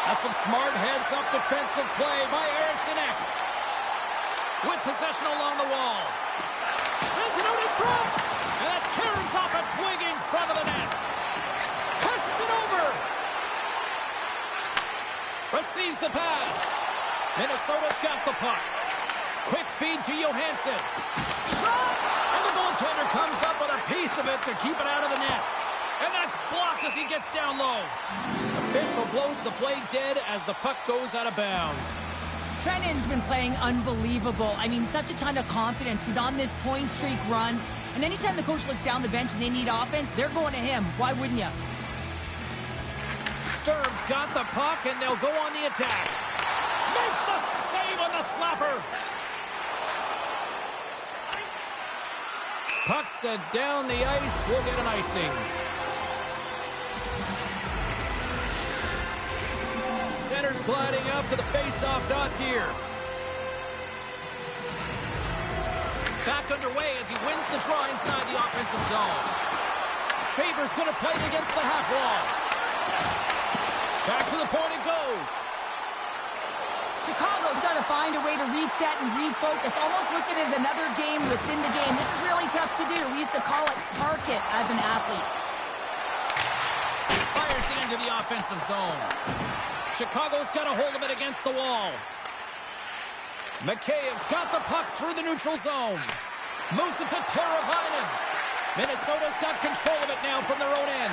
That's some smart heads-up defensive play by Eriksson. With possession along the wall. Sends it out in front. And that caroms off a twig in front of the net. Passes it over. Receives the pass. Minnesota's got the puck. Quick feed to Johansson. Shot! And the goaltender comes up with a piece of it to keep it out of the net. And that's blocked as he gets down low. Official blows the play dead as the puck goes out of bounds.
Trennan's been playing unbelievable. I mean, such a ton of confidence. He's on this point streak run. And anytime the coach looks down the bench and they need offense, they're going to him. Why wouldn't you?
Sturm's got the puck, and they'll go on the attack. Makes the save on the slapper. Puck set down the ice. We'll get an icing. Center's gliding up to the face-off dots here. Back underway as he wins the draw inside the offensive zone. Faber's going to play it against the half wall. Back to the point it goes.
Chicago's got to find a way to reset and refocus. Almost look at it as another game within the game. This is really tough to do. We used to call it park it as an athlete.
Fires it into the offensive zone. Chicago's got a hold of it against the wall. McKayev's got the puck through the neutral zone. Moves it to Teravainen. Minnesota's got control of it now from their own end.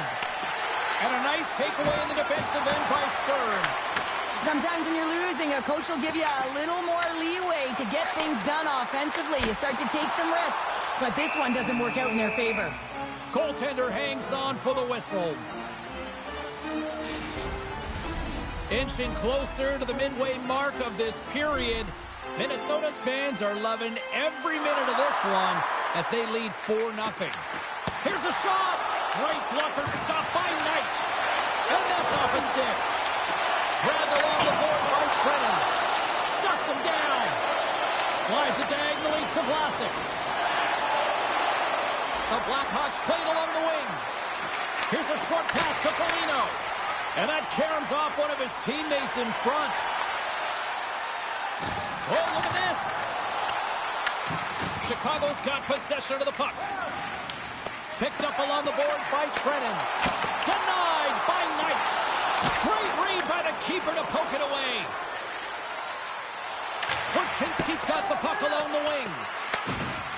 And a nice takeaway in the defensive end by Sturm.
Sometimes when you're losing, a coach will give you a little more leeway to get things done offensively. You start to take some risks, but this one doesn't work out in their favor.
Goaltender hangs on for the whistle. Inching closer to the midway mark of this period. Minnesota's fans are loving every minute of this one as they lead 4-0. Here's a shot. Great blocker stop by Knight. And that's off a stick. Grabbed along the board by Trennan. Shuts him down. Slides it diagonally to Vlasic. The Blackhawks played along the wing. Here's a short pass to Foligno. And that caroms off one of his teammates in front. Oh, look at this. Chicago's got possession of the puck. Picked up along the boards by Trennan. Denied by Knight. Great read by the keeper to poke it away. Korchinski's got the puck along the wing.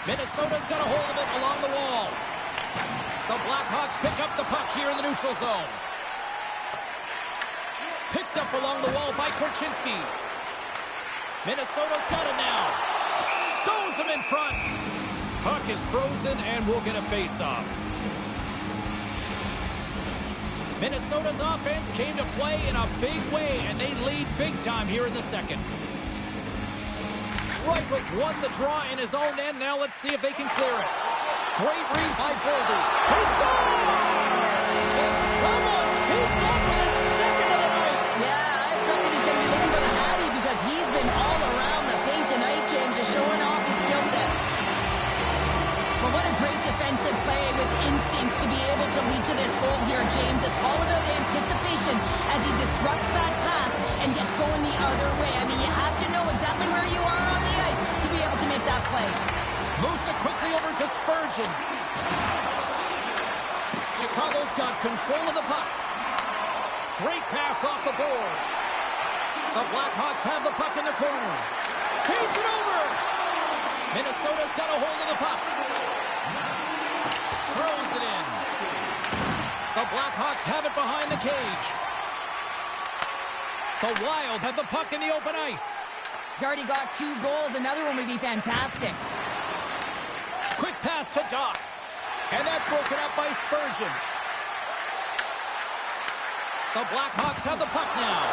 Minnesota's got a hold of it along the wall. The Blackhawks pick up the puck here in the neutral zone. Picked up along the wall by Korchinski. Minnesota's got it now. Stones him in front. Puck is frozen and we'll get a face-off. Minnesota's offense came to play in a big way, and they lead big time here in the second. Reifus won the draw in his own end. Now let's see if they can clear it. Great read by Boldy. He scores! And someone's heating up with his second of the night.
Yeah, I expected he's going to be looking for the Hattie because he's been all around the paint tonight, James, just showing off his skill set. But what a great defensive play with instincts to be able to lead to this goal here, James. It's all about anticipation as he disrupts that pass and gets going the other way. I mean, you have to know exactly where you are on the ice to be able to make that play.
Moves it quickly over to Spurgeon. Chicago's got control of the puck. Great pass off the boards. The Blackhawks have the puck in the corner. Feeds it over. Minnesota's got a hold of the puck. Throws it in. The Blackhawks have it behind the cage. The Wild have the puck in the open ice.
He's already got 2 goals. Another one would be fantastic.
Quick pass to Doc. And that's broken up by Spurgeon. The Blackhawks have the puck now.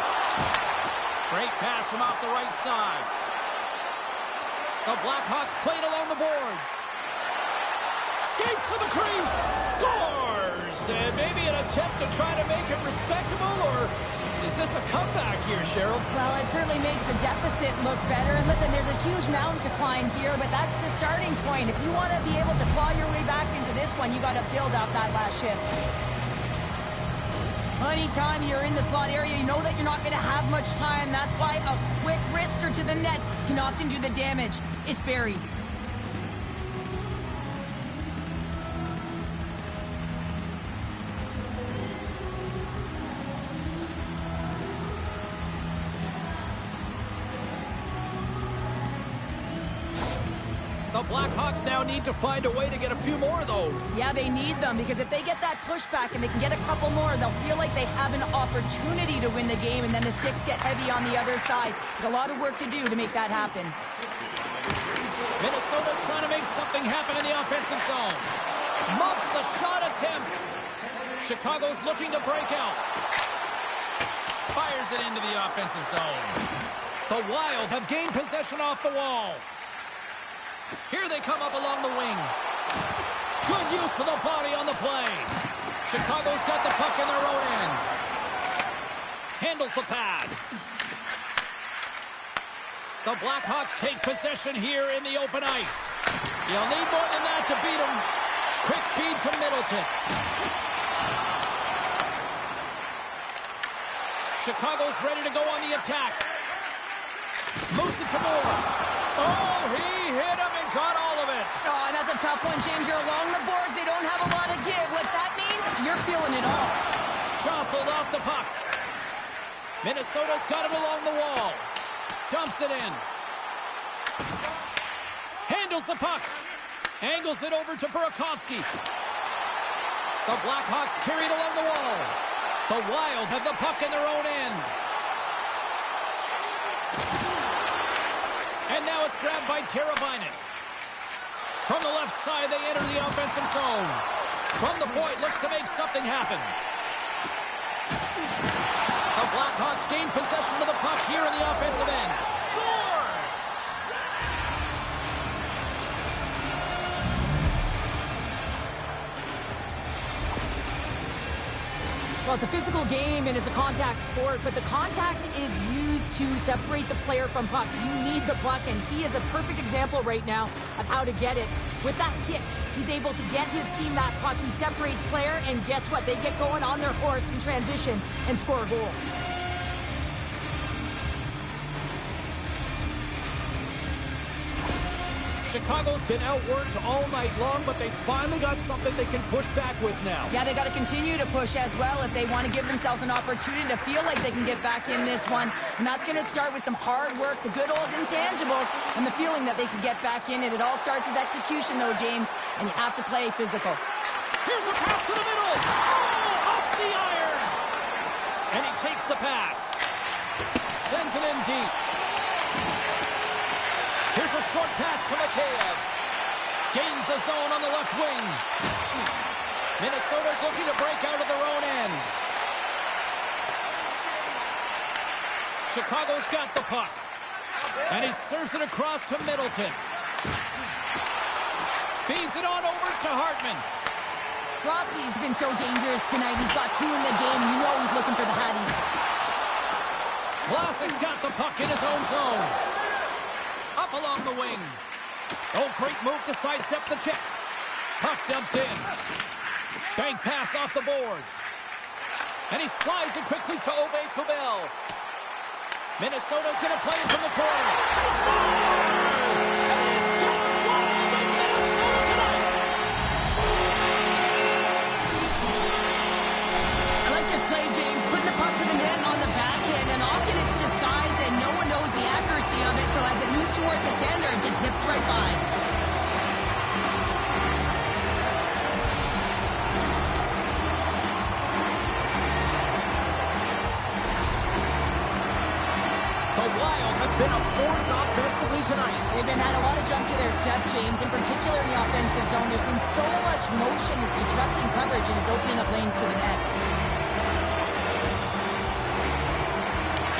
Great pass from off the right side. The Blackhawks played along the boards. Skates to the crease. Scores! And maybe an attempt to try to make it respectable, or is this a comeback here, Cheryl?
Well, it certainly makes the deficit look better. And listen, there's a huge mountain to climb here, but that's the starting point. If you want to be able to claw your way back into this one, you got to build up that last shift. Well, anytime you're in the slot area, you know that you're not going to have much time. That's why a quick wrister to the net can often do the damage. It's buried.
The Blackhawks now need to find a way to get a few more of those.
Yeah, they need them, because if they get that pushback and they can get a couple more, they'll feel like they have an opportunity to win the game, and then the sticks get heavy on the other side. But a lot of work to do to make that happen.
Minnesota's trying to make something happen in the offensive zone. Muffs the shot attempt. Chicago's looking to break out. Fires it into the offensive zone. The Wild have gained possession off the wall. Here they come up along the wing. Good use of the body on the play. Chicago's got the puck in their own end. Handles the pass. The Blackhawks take possession here in the open ice. You'll need more than that to beat them. Quick feed to Middleton. Chicago's ready to go on the attack. Moves it to Moore. Oh, he hit him and got all of it.
Oh, and that's a tough one, James. You're along the boards. They don't have a lot of give. What that means, you're feeling it all.
Jostled off the puck. Minnesota's got it along the wall. Dumps it in. Handles the puck. Angles it over to Burakovsky. The Blackhawks carry it along the wall. The Wild have the puck in their own end. And now it's grabbed by Teravainen. From the left side, they enter the offensive zone. From the point, looks to make something happen. The Blackhawks gain possession of the puck here in the offensive end. Scores!
Well, it's a physical game and it's a contact sport, but the contact is used to separate the player from puck. You need the puck, and he is a perfect example right now of how to get it. With that hit, he's able to get his team that puck. He separates player, and guess what? They get going on their horse in transition and score a goal.
Chicago's been outworked all night long, but they finally got something they can push back with now.
Yeah, they got to continue to push as well if they want to give themselves an opportunity to feel like they can get back in this one. And that's going to start with some hard work, the good old intangibles, and the feeling that they can get back in it. It all starts with execution, though, James, and you have to play physical.
Here's a pass to the middle. Oh, up the iron. And he takes the pass. Sends it in deep. Here's a short pass to Mikheyev. Gains the zone on the left wing. Minnesota's looking to break out of their own end. Chicago's got the puck. And he serves it across to Middleton. Feeds it on over to Hartman.
Rossi's been so dangerous tonight. He's got two in the game. You know he's looking for the Hatties.
Vlasic's got the puck in his own zone. Up along the wing. Oh, great move to sidestep the check. Puck dumped in. Bank pass off the boards. And he slides it quickly to Obey Kubel. Minnesota's going to play it from the corner. They score! And it's getting wild in Minnesota tonight.
I like this play, James. Putting the puck to the net on the backhand, and often it's disguised and no one knows the accuracy of it, so as it moves towards the tender, it just zips right by.
The Wild have been a force offensively tonight.
They've had a lot of jump to their step, James, in particular in the offensive zone. There's been so much motion, it's disrupting coverage, and it's opening up lanes to the net.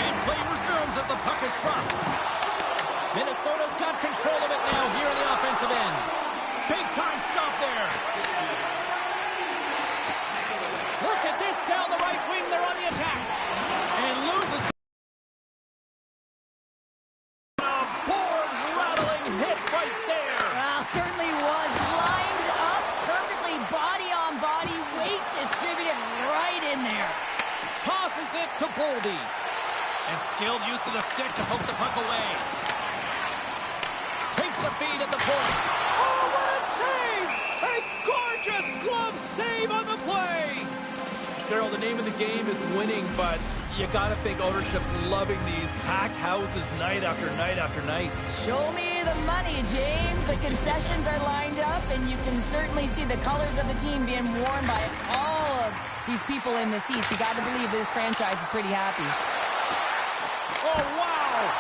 And play resumes as the puck is dropped. Minnesota's got control of it now here in the offensive end. Big time stop there. Look at this down the right wing. They're on the attack. And loses. A board-rattling hit right there.
Well, certainly was lined up perfectly, body on body, weight distributed right in there.
Tosses it to Boldy. And skilled use of the stick to poke the puck away. Takes the feed at the point. Oh, what a save! A gorgeous glove save on the play! Cheryl, the name of the game is winning, but you gotta think ownership's loving these packed houses night after night after night.
Show me the money, James. The concessions are lined up, and you can certainly see the colors of the team being worn by all of these people in the seats. You gotta believe this franchise is pretty happy.
Oh, wow!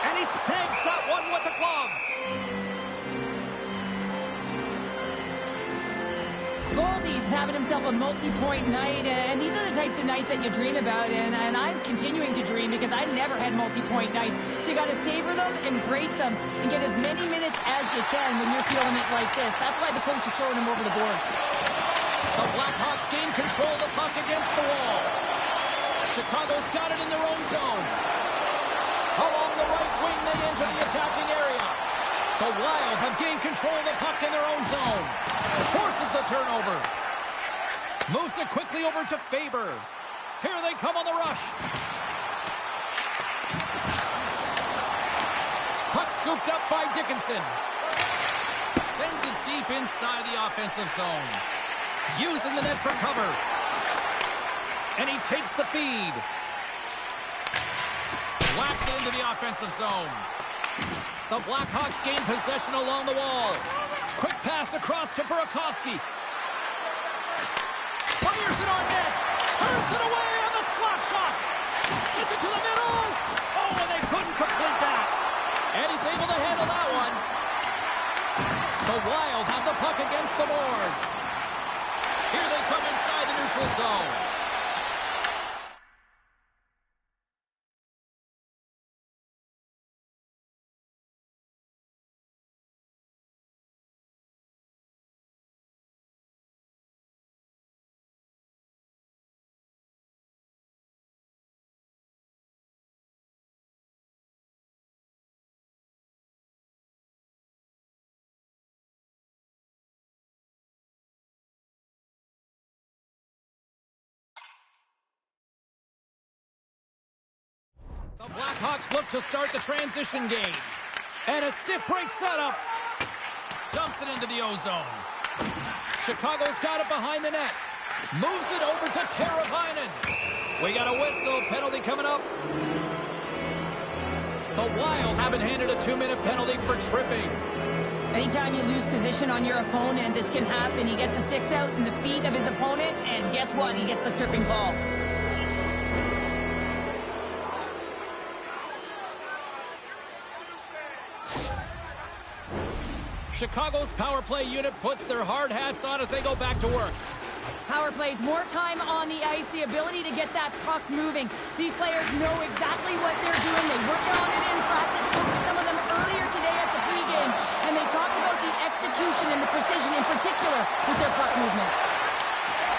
And he snags that one with the glove.
Boldy's having himself a multi-point night, and these are the types of nights that you dream about, and I'm continuing to dream because I've never had multi-point nights. So you got to savor them, embrace them, and get as many minutes as you can when you're feeling it like this. That's why the coach is throwing him over the boards.
The Blackhawks gain control of the puck against the wall. Chicago's got it in their own zone. Along the right wing, they enter the attacking area. The Wild have gained control of the puck in their own zone. Forces the turnover. Moves it quickly over to Faber. Here they come on the rush. Puck scooped up by Dickinson. Sends it deep inside the offensive zone. Using the net for cover. And he takes the feed. Whacks it into the offensive zone. The Blackhawks gain possession along the wall. Quick pass across to Burakovsky. Fires it on net. Turns it away on the slap shot. Sends it to the middle. Oh, and they couldn't complete that. And he's able to handle that one. The Wild have the puck against the boards. Here they come inside the neutral zone. The Blackhawks look to start the transition game. And a stick breaks that up. Dumps it into the O-zone. Chicago's got it behind the net. Moves it over to Teravainen. We got a whistle. Penalty coming up. The Wild have been handed a 2-minute penalty for tripping.
Anytime you lose position on your opponent, this can happen. He gets the sticks out in the feet of his opponent, and guess what? He gets the tripping call.
Chicago's power play unit puts their hard hats on as they go back to work.
Power plays, more time on the ice, the ability to get that puck moving. These players know exactly what they're doing. They worked on it in practice. Spoke to some of them earlier today at the pregame, and they talked about the execution and the precision in particular with their puck movement.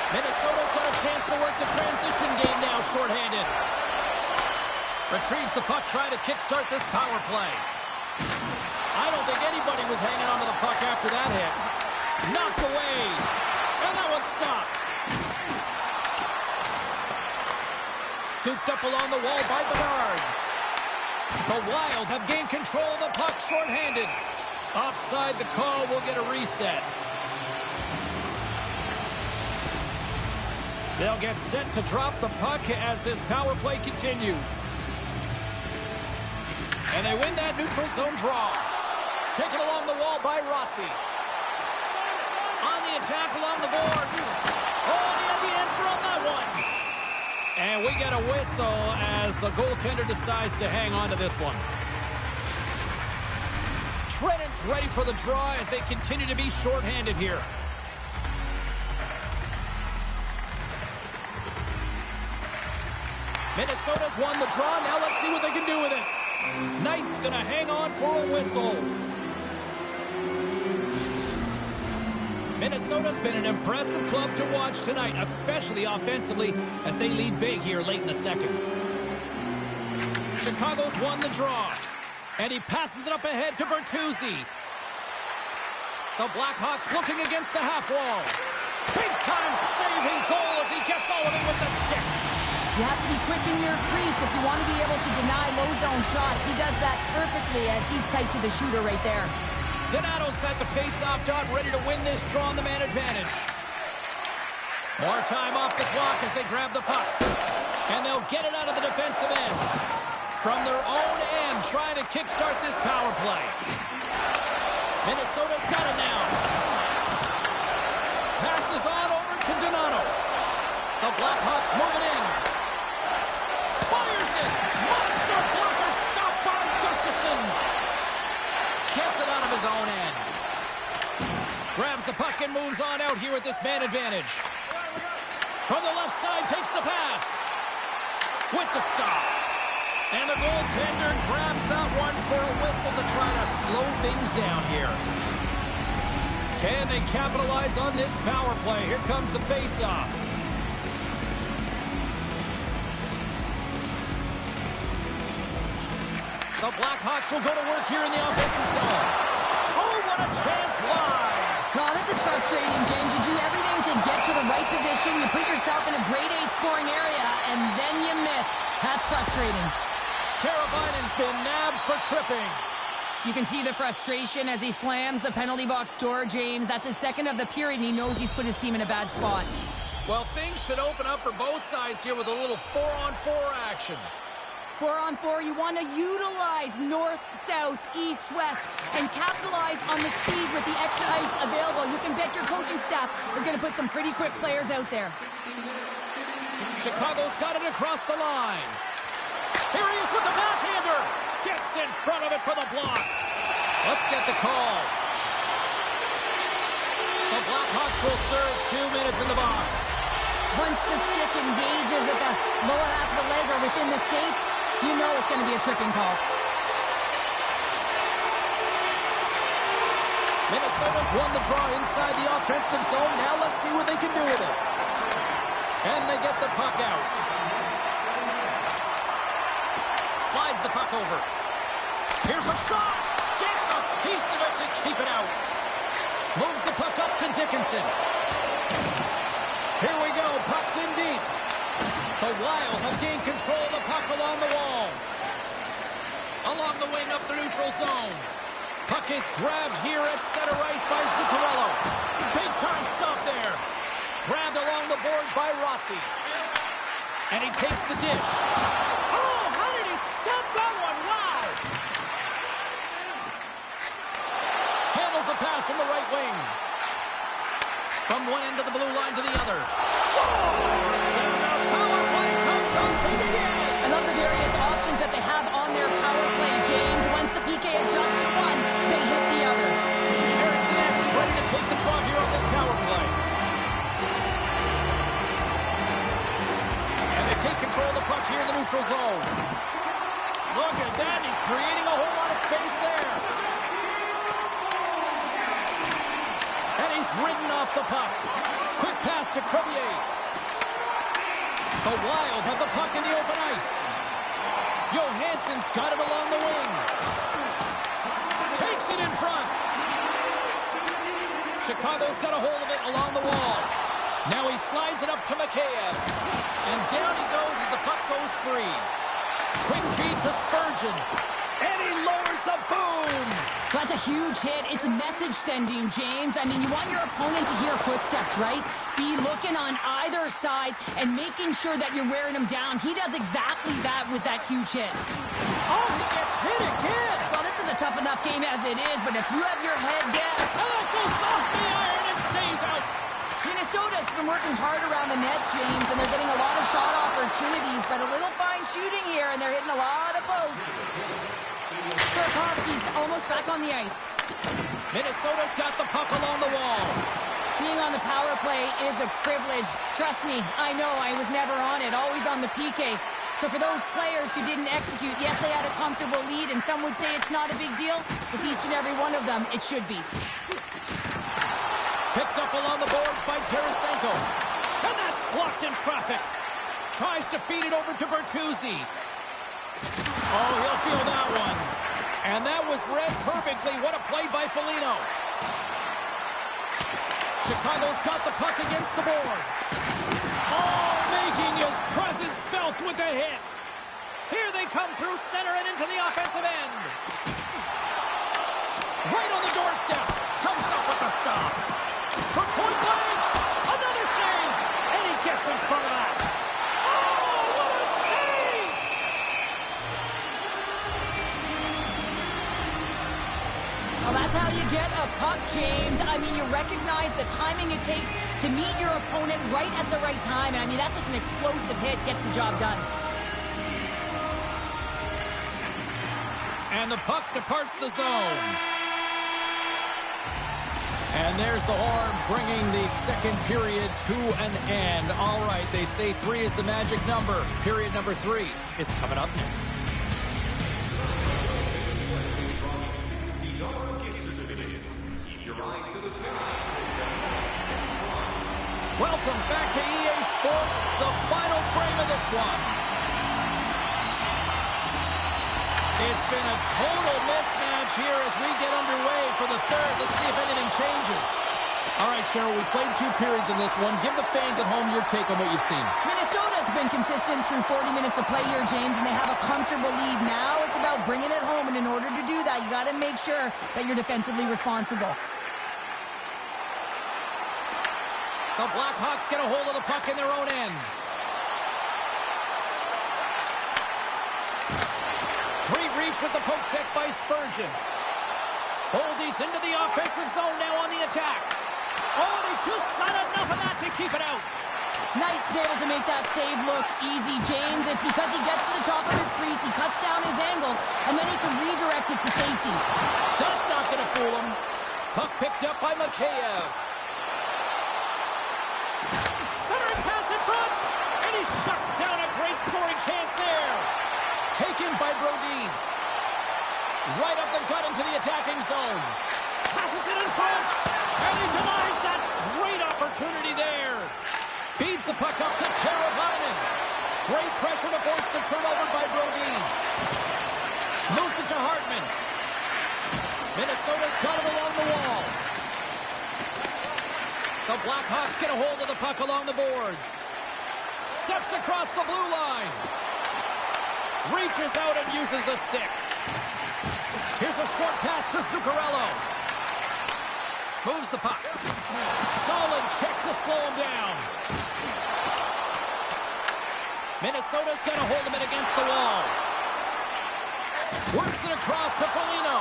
Minnesota's got a chance to work the transition game now, shorthanded. Retrieves the puck, trying to kickstart this power play. I don't think anybody was hanging onto the puck after that hit. Knocked away. And that one's stopped. Scooped up along the wall by Bedard. The Wild have gained control of the puck shorthanded. Offside the call, will get a reset. They'll get set to drop the puck as this power play continues. And they win that neutral zone draw. Taken along the wall by Rossi. On the attack along the boards. Oh, and he had the answer on that one. And we get a whistle as the goaltender decides to hang on to this one. Trenton's ready for the draw as they continue to be shorthanded here. Minnesota's won the draw. Now let's see what they can do with it. Knight's going to hang on for a whistle. Minnesota's been an impressive club to watch tonight, especially offensively, as they lead big here late in the second. Chicago's won the draw, and he passes it up ahead to Bertuzzi. The Blackhawks looking against the half wall. Big-time saving goal as he gets all of it with the stick.
You have to be quick in your crease if you want to be able to deny low-zone shots. He does that perfectly as he's tight to the shooter right there.
Donato's at the face-off dot, ready to win this draw on the man advantage. More time off the clock as they grab the puck. And they'll get it out of the defensive end. From their own end, trying to kickstart this power play. Minnesota's got it now. Passes on over to Donato. The Blackhawks move it in. Fires it. Monster blocker stopped by Gustafsson. Gets it out of his own end. Grabs the puck and moves on out here with this man advantage. From the left side, takes the pass. With the stop. And the goaltender grabs that one for a whistle to try to slow things down here. Can they capitalize on this power play? Here comes the face-off. The Blackhawks will go to work here in the offensive zone. Oh, what a chance wide.
Well, this is frustrating, James. You do everything to get to the right position. You put yourself in a grade A scoring area, and then you miss. That's frustrating.
Karabainen's been nabbed for tripping.
You can see the frustration as he slams the penalty box door, James. That's his second of the period, and he knows he's put his team in a bad spot.
Well, things should open up for both sides here with a little 4-on-4 action.
4-on-4, you want to utilize north, south, east, west, and capitalize on the speed with the extra ice available. You can bet your coaching staff is going to put some pretty quick players out there.
Chicago's got it across the line. Here he is with the backhander. Gets in front of it for the block. Let's get the call. The Blackhawks will serve 2 minutes in the box.
Once the stick engages at the lower half of the leg or within the skates, you know it's going to be a tripping call.
Minnesota's won the draw inside the offensive zone. Now let's see what they can do with it. And they get the puck out. Slides the puck over. Here's a shot. Gets a piece of it to keep it out. Moves the puck up to Dickinson. Here we go. Puck's in deep. The Wild have gained control of the puck along the wall. Along the wing up the neutral zone. Puck is grabbed here at center ice by Zuccarello. Big time stop there. Grabbed along the boards by Rossi. And he takes the dish. Oh, how did he stop that one? Wow! Handles the pass from the right wing. From one end of the blue line to the other. Scores! And the power play comes up to the end.
I love the various options that they have on their power play, James. Once the PK adjusts to one, they hit the other.
Eriksson X ready to take the draw here on this power play. And they take control of the puck here in the neutral zone. Look at that. He's creating a whole lot of space there. And he's ridden off the puck. Quick pass to Crevier. The Wild have the puck in the open ice. Johansson's got it along the wing. Takes it in front. Chicago's got a hold of it along the wall. Now he slides it up to Mikheyev. And down he goes as the puck goes free. Quick feed to Spurgeon. And he lowers the boom.
That's a huge hit. It's a message sending, James. I mean, you want your opponent to hear footsteps, right? Be looking on either side and making sure that you're wearing him down. He does exactly that with that huge hit.
Oh, he gets hit again.
Well, this is a tough enough game as it is, but if you have your head down...
Oh, it goes off the iron and stays out.
Minnesota's been working hard around the net, James, and they're getting a lot of shot opportunities, but a little fine shooting here, and they're hitting a lot of posts. Burakovsky's almost back on the ice.
Minnesota's got the puck along the wall.
Being on the power play is a privilege. Trust me, I know I was never on it, always on the PK. So for those players who didn't execute, yes, they had a comfortable lead, and some would say it's not a big deal, but to each and every one of them, it should be.
Picked up along the boards by Tarasenko. And that's blocked in traffic. Tries to feed it over to Bertuzzi. Oh, he'll feel that one. And that was read perfectly. What a play by Foligno. Chicago's got the puck against the boards. Oh, making his presence felt with the hit. Here they come through center and into the offensive end. Right on the doorstep. Comes up with the stop. From point blank. Another save. And he gets in front of that. Oh, what a save!
Well, that's how you get a puck, James. I mean, you recognize the timing it takes to meet your opponent right at the right time. And I mean, that's just an explosive hit. Gets the job done.
And the puck departs the zone. And there's the horn bringing the second period to an end. All right, they say 3 is the magic number. Period number 3 is coming up next. Welcome back to EA Sports, the final frame of this one. It's been a total mismatch here as we get underway for the third. Let's see if anything changes. All right, Cheryl, we played 2 periods in this one. Give the fans at home your take on what you've seen.
Minnesota's been consistent through 40 minutes of play here, James, and they have a comfortable lead. Now it's about bringing it home, and in order to do that, you got to make sure that you're defensively responsible.
The Blackhawks get a hold of the puck in their own end. Great reach with the poke check by Spurgeon. Boldy's into the offensive zone now on the attack. Oh, they just got enough of that to keep it out.
Knight's able to make that save look easy, James. It's because he gets to the top of his crease, he cuts down his angles, and then he can redirect it to safety.
That's not going to fool him. Puck picked up by Mikheyev. Centering pass in front, and he shuts down a great scoring chance there. Taken by Brodin. Right up the gut into the attacking zone. Passes it in front, and he denies that great opportunity there. Feeds the puck up to Teravainen. Great pressure to force the turnover by Brodin. Moves it to Hartman. Minnesota's got it along the wall. The Blackhawks get a hold of the puck along the boards. Steps across the blue line. Reaches out and uses the stick. Here's a short pass to Zuccarello. Moves the puck. Solid check to slow him down. Minnesota's got a hold of it against the wall. Works it across to Foligno.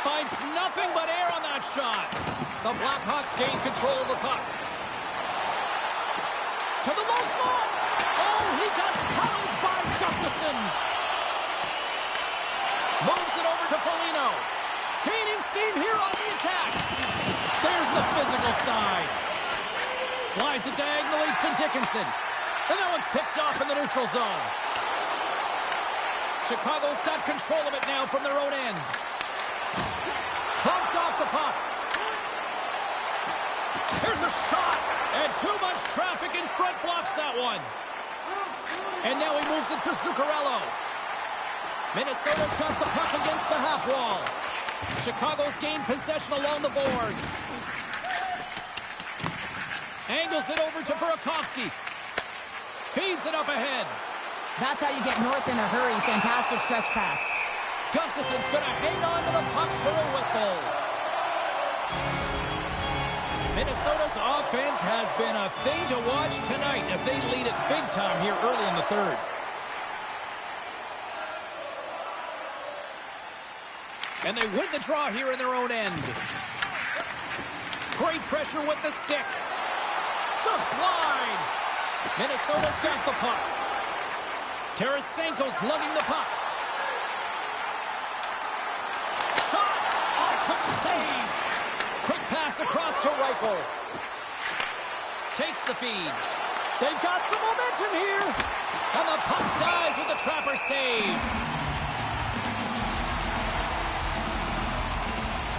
Finds nothing but air on that shot. The Blackhawks gain control of the puck. To the low slot. Oh, he got pounded by Gustafsson. Moves it over to Foligno. Gaining steam here on the attack. There's the physical side. Slides it diagonally to Dickinson. And that one's picked off in the neutral zone. Chicago's got control of it now from their own end. Bumped off the puck. Here's a shot. And too much traffic in front blocks that one. And now he moves it to Zuccarello. Minnesota's got the puck against the half wall. Chicago's gained possession along the boards. Angles it over to Burakovsky. Feeds it up ahead.
That's how you get north in a hurry. Fantastic stretch pass.
Gustafsson's going to hang on to the puck for a whistle. Minnesota's offense has been a thing to watch tonight as they lead it big time here early in the third. And they win the draw here in their own end. Great pressure with the stick. Just slide. Minnesota's got the puck. Tarasenko's lugging the puck. Shot. Oh, quick save. Quick pass across to Reichel. Takes the feed. They've got some momentum here. And the puck dies with the Trapper save.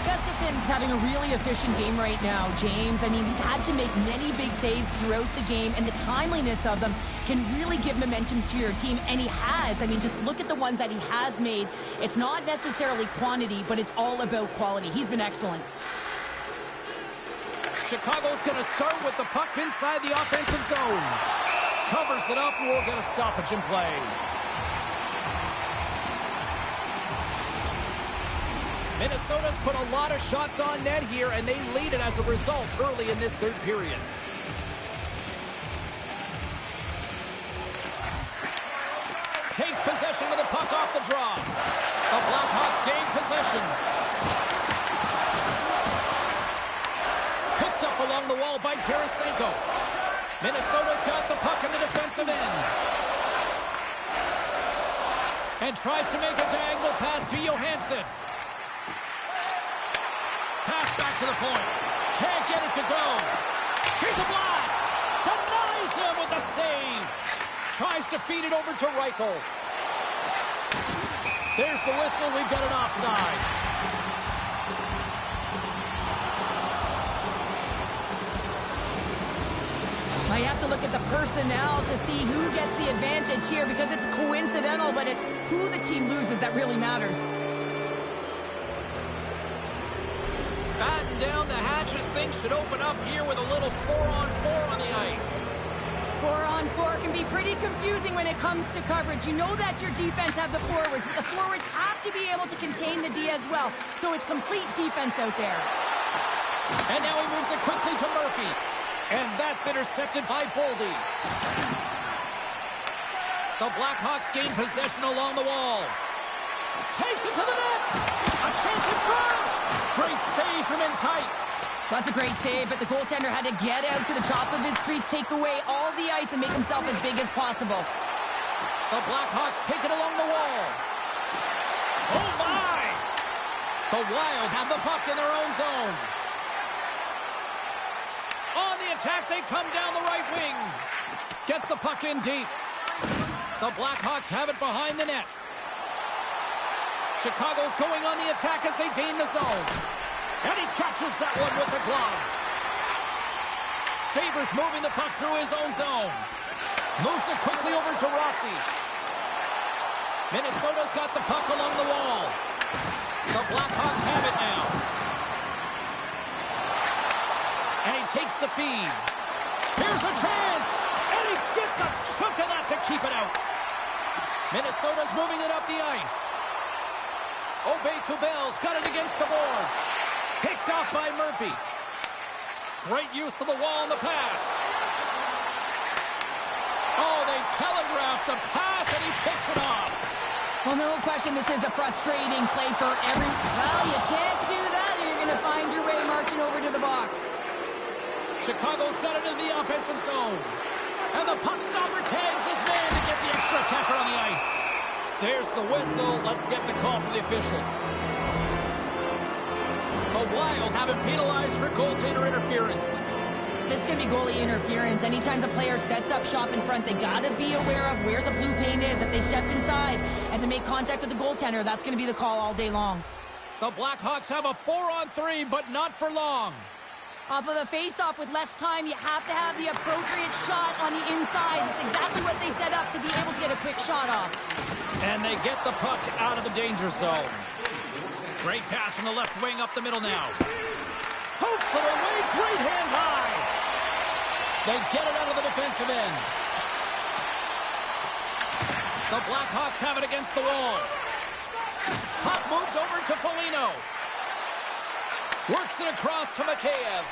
Gustafson's having a really efficient game right now, James. I mean, he's had to make many big saves throughout the game, and the timeliness of them can really give momentum to your team, and he has. I mean, just look at the ones that he has made. It's not necessarily quantity, but it's all about quality. He's been excellent.
Chicago's going to start with the puck inside the offensive zone. Covers it up, and we'll get a stoppage in play. Minnesota's put a lot of shots on net here, and they lead it as a result early in this third period. Takes possession of the puck off the draw. The Blackhawks gain possession. Picked up along the wall by Tarasenko. Minnesota's got the puck in the defensive end. And tries to make a diagonal pass to Johansson. Pass back to the point. Can't get it to go. Here's a blast. Denies him with the save. Tries to feed it over to Reichel. There's the whistle. We've got an offside.
I have to look at the personnel to see who gets the advantage here, because it's coincidental, but it's who the team loses that really matters.
Batten down the hatches. Things should open up here with a little 4-on-4 on the ice.
4-on-4 can be pretty confusing when it comes to coverage. You know that your defense have the forwards, but the forwards have to be able to contain the D as well. So it's complete defense out there.
And now he moves it quickly to Murphy. And that's intercepted by Boldy. The Blackhawks gain possession along the wall. Takes it to the net. A chance in front. Great save from in tight.
That's a great save, but the goaltender had to get out to the top of his crease, take away all the ice, and make himself as big as possible.
The Blackhawks take it along the wall. Oh, my! The Wild have the puck in their own zone. On the attack, they come down the right wing. Gets the puck in deep. The Blackhawks have it behind the net. Chicago's going on the attack as they gain the zone. And he catches that one with the glove. Favors moving the puck through his own zone. Moves it quickly over to Rossi. Minnesota's got the puck along the wall. The Blackhawks have it now. And he takes the feed. Here's a chance. And he gets a chunk of that to keep it out. Minnesota's moving it up the ice. Obey-Kubel's got it against the boards. Picked off by Murphy. Great use of the wall and the pass. Oh, they telegraphed the pass, and he picks it off.
Well, no question, this is a frustrating play for every... Well, you can't do that, or you're going to find your way marching over to the box.
Chicago's got it into the offensive zone. And the puck stopper tags his man to get the extra attacker on the ice. There's the whistle. Let's get the call from the officials. The Wild have been penalized for goaltender interference.
This is going to be goalie interference. Anytime a player sets up shop in front, they got to be aware of where the blue paint is. If they step inside and they make contact with the goaltender, that's going to be the call all day long.
The Blackhawks have a 4-on-3, but not for long.
Off of a face-off with less time, you have to have the appropriate shot on the inside. It's exactly what they set up to be able to get a quick shot off.
And they get the puck out of the danger zone. Great pass from the left wing up the middle now. Hooks it away, great hand high. They get it out of the defensive end. The Blackhawks have it against the wall. Puck moved over to Foligno. Works it across to Mikheyev.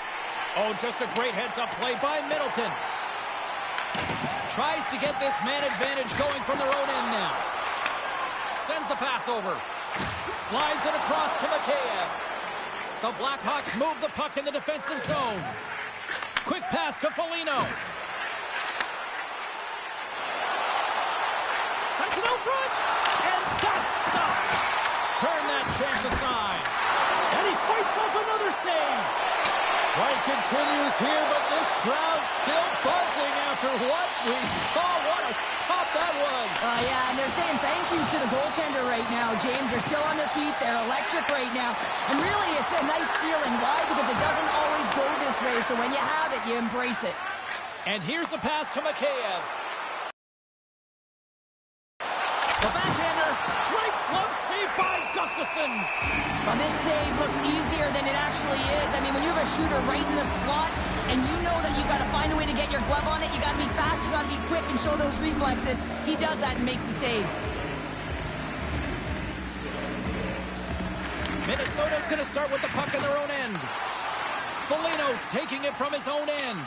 Oh, just a great heads-up play by Middleton. Tries to get this man advantage going from their own end now. Sends the pass over. Slides it across to Mikheyev. The Blackhawks move the puck in the defensive zone. Quick pass to Foligno. Sends it out front. And that's stopped. Turn that chance aside. And he fights off another save. Play continues here, but this crowd's still buzzing after what we saw. What a stop that was.
Yeah, and they're saying thank you to the goaltender right now, James. They're still on their feet. They're electric right now. And really, it's a nice feeling. Why? Because it doesn't always go this way. So when you have it, you embrace it.
And here's the pass to Mikheyev. The backhander. Great glove save by Gustafsson.
Well, this save looks easier than it actually is. I mean, when you have a shooter right in the slot and you know that you got to find a way to get your glove on it, you got to be fast, you got to be quick and show those reflexes. He does that and makes the save.
Minnesota's going to start with the puck in their own end. Foligno's taking it from his own end.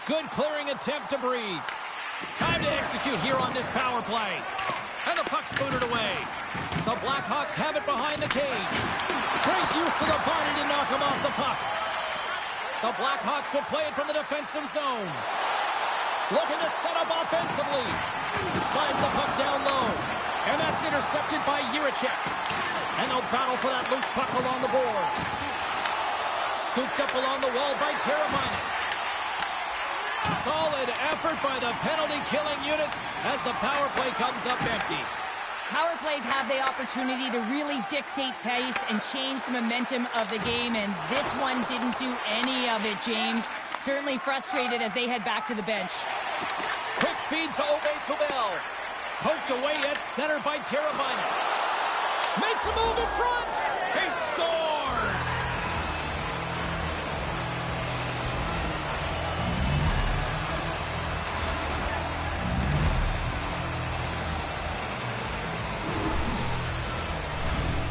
Good clearing attempt to breathe. Time to execute here on this power play. And the puck's booted away. The Blackhawks have it behind the cage. Great use of the body to knock him off the puck. The Blackhawks will play it from the defensive zone. Looking to set up offensively. Slides the puck down low. And that's intercepted by Jiricek. And they'll battle for that loose puck along the boards. Scooped up along the wall by Teravainen. Solid effort by the penalty-killing unit as the power play comes up empty.
Power plays have the opportunity to really dictate pace and change the momentum of the game, and this one didn't do any of it, James. Certainly frustrated as they head back to the bench.
Quick feed to Aubé-Kubel. Poked away at center by Teravainen. Makes a move in front. He scores!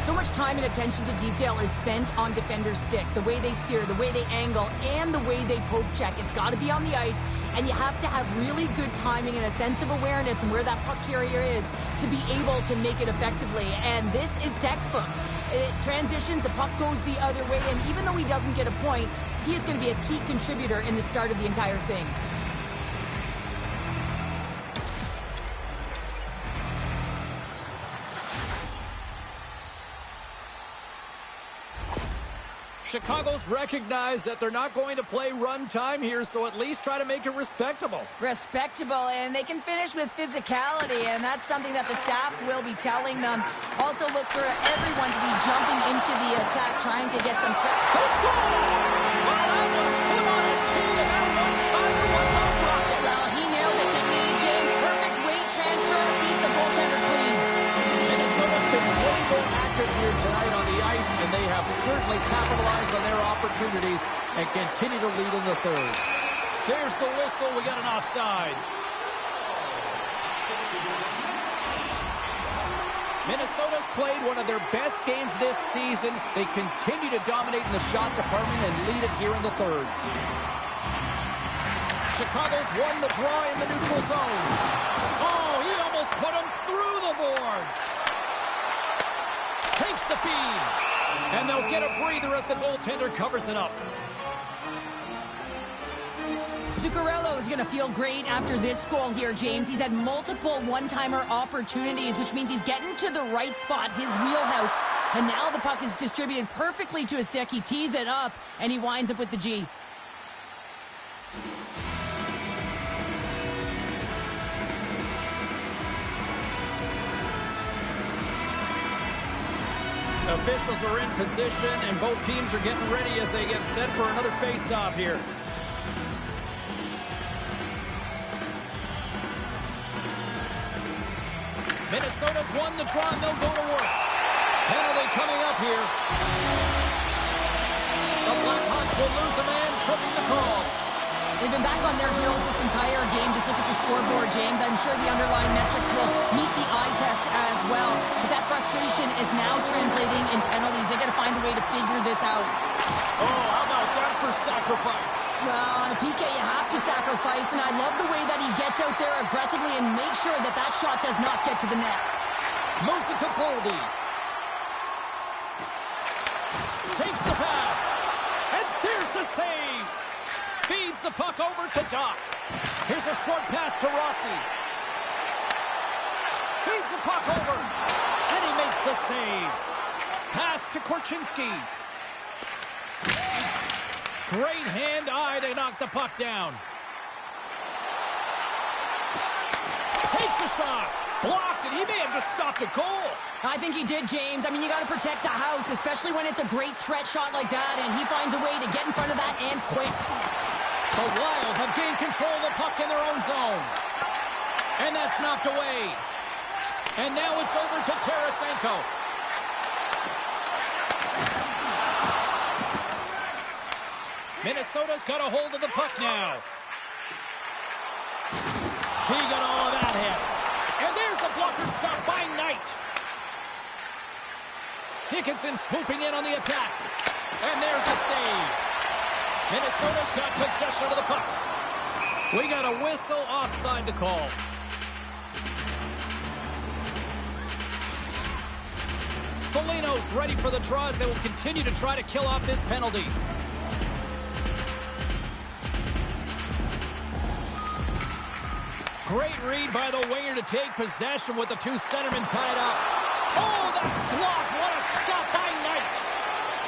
So much time and attention to detail is spent on defender's stick. The way they steer, the way they angle, and the way they poke check. It's got to be on the ice, and you have to have really good timing and a sense of awareness and where that puck carrier is to be able to make it effectively. And this is textbook. It transitions, the puck goes the other way, and even though he doesn't get a point, he is going to be a key contributor in the start of the entire thing.
Chicago's recognized that they're not going to play run time here, so at least try to make it respectable.
Respectable, and they can finish with physicality, and that's something that the staff will be telling them. Also look for everyone to be jumping into the attack, trying to get some pressure.
Well, that was put on a tee, and that one-timer was a rocket.
Well, he nailed it, didn't he, James? Perfect weight transfer, beat the goaltender clean.
Minnesota's been way more active here tonight on the ice, and they have certainly capitalized on their opportunities and continue to lead in the third. There's the whistle. We got an offside. Minnesota's played one of their best games this season. They continue to dominate in the shot department and lead it here in the third. Chicago's won the draw in the neutral zone. Oh, he almost put him through the boards. Takes the feed. And they'll get a breather as the goaltender covers it up.
Zuccarello is going to feel great after this goal here, James. He's had multiple one-timer opportunities, which means he's getting to the right spot, his wheelhouse. And now the puck is distributed perfectly to his stick. He tees it up, and he winds up with the G.
Officials are in position, and both teams are getting ready as they get set for another face-off here. Minnesota's won the draw, and they'll go to work. Penalty coming up here. The Blackhawks will lose a man, tripping the call.
They've been back on their heels this entire game. Just look at the scoreboard, James. I'm sure the underlying metrics will meet the eye test as well. But that frustration is now translating in penalties. They've got to find a way to figure this out.
Oh, how about that for sacrifice?
Well, on a PK, you have to sacrifice, and I love the way that he gets out there aggressively and makes sure that that shot does not get to the net.
Moves it to Boldy. Takes the pass. the save. Feeds the puck over to Doc. Here's a short pass to Rossi. Feeds the puck over. And he makes the save. Pass to Korchinski. Great hand-eye to knock the puck down. Takes the shot. Blocked, and he may have just stopped a goal.
I think he did, James. I mean, you got to protect the house, especially when it's a great threat shot like that, and he finds a way to get in front of that and quick.
The Wild have gained control of the puck in their own zone. And that's knocked away. And now it's over to Tarasenko. Minnesota's got a hold of the puck now. He got all of that hit. And there's a blocker stop by Knight. Dickinson swooping in on the attack. And there's the save. Minnesota's got possession of the puck. We got a whistle offside to call. Foligno's ready for the draws. They will continue to try to kill off this penalty. Great read by the winger to take possession with the two centermen tied up. Oh, that's blocked. What a stop by Knight.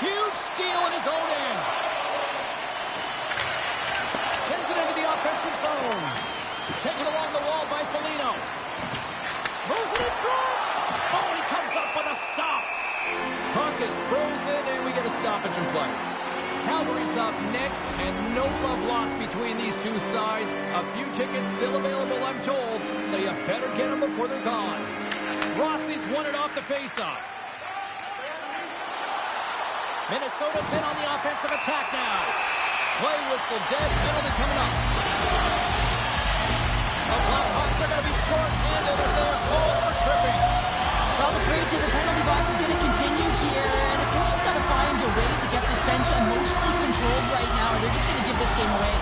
Huge steal in his own end. Sends it into the offensive zone. Taken along the wall by Foligno. Moves it in front. Oh, he comes up with a stop. Puck is frozen, and we get a stoppage in play. Calgary's up next, and no love lost between these two sides. A few tickets still available, I'm told, so you better get them before they're gone. Rossi's won it off the faceoff. Minnesota's in on the offensive attack now. Play whistle dead, penalty coming up. The Blackhawks are going to be short-handed as they are called for tripping.
Well, the parade to the penalty box is going to continue here, and the coach has got to find a way to get this bench emotionally controlled right now, or they're just going to give this game away.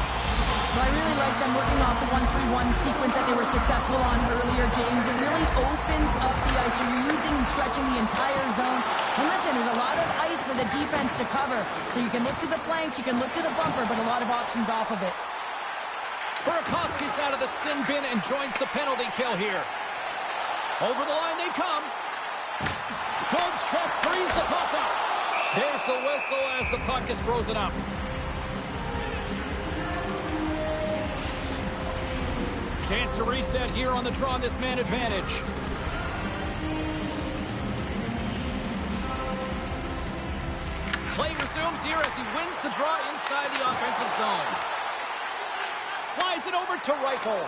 Well, I really like them working off the 1-3-1 sequence that they were successful on earlier, James. It really opens up the ice. So you're using and stretching the entire zone. And listen, there's a lot of ice for the defense to cover. So you can look to the flanks, you can look to the bumper, but a lot of options off of it.
Burakovsky's out of the sin bin and joins the penalty kill here. Over the line they come. Good check, frees the puck up. There's the whistle as the puck is frozen up. Chance to reset here on the draw on this man advantage. Play resumes here as he wins the draw inside the offensive zone. Slides it over to Reichel.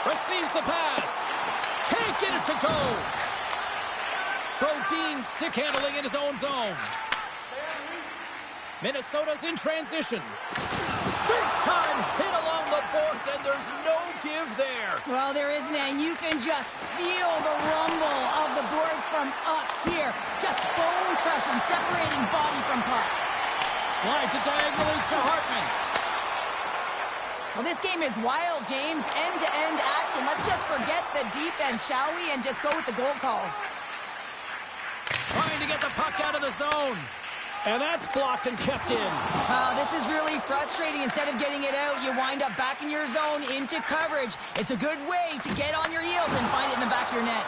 Receives the pass. Can't get it to go. Brodin stick handling in his own zone. Minnesota's in transition. Big time hit along the boards, and there's no give there.
Well, there isn't, and you can just feel the rumble of the boards from up here. Just bone crushing, separating body from puck.
Slides it diagonally to Hartman.
Well, this game is wild, James. End-to-end action. Let's just forget the defense, shall we, and just go with the goal calls.
Trying to get the puck out of the zone. And that's blocked and kept in.
This is really frustrating. Instead of getting it out, you wind up back in your zone into coverage. It's a good way to get on your heels and find it in the back of your net.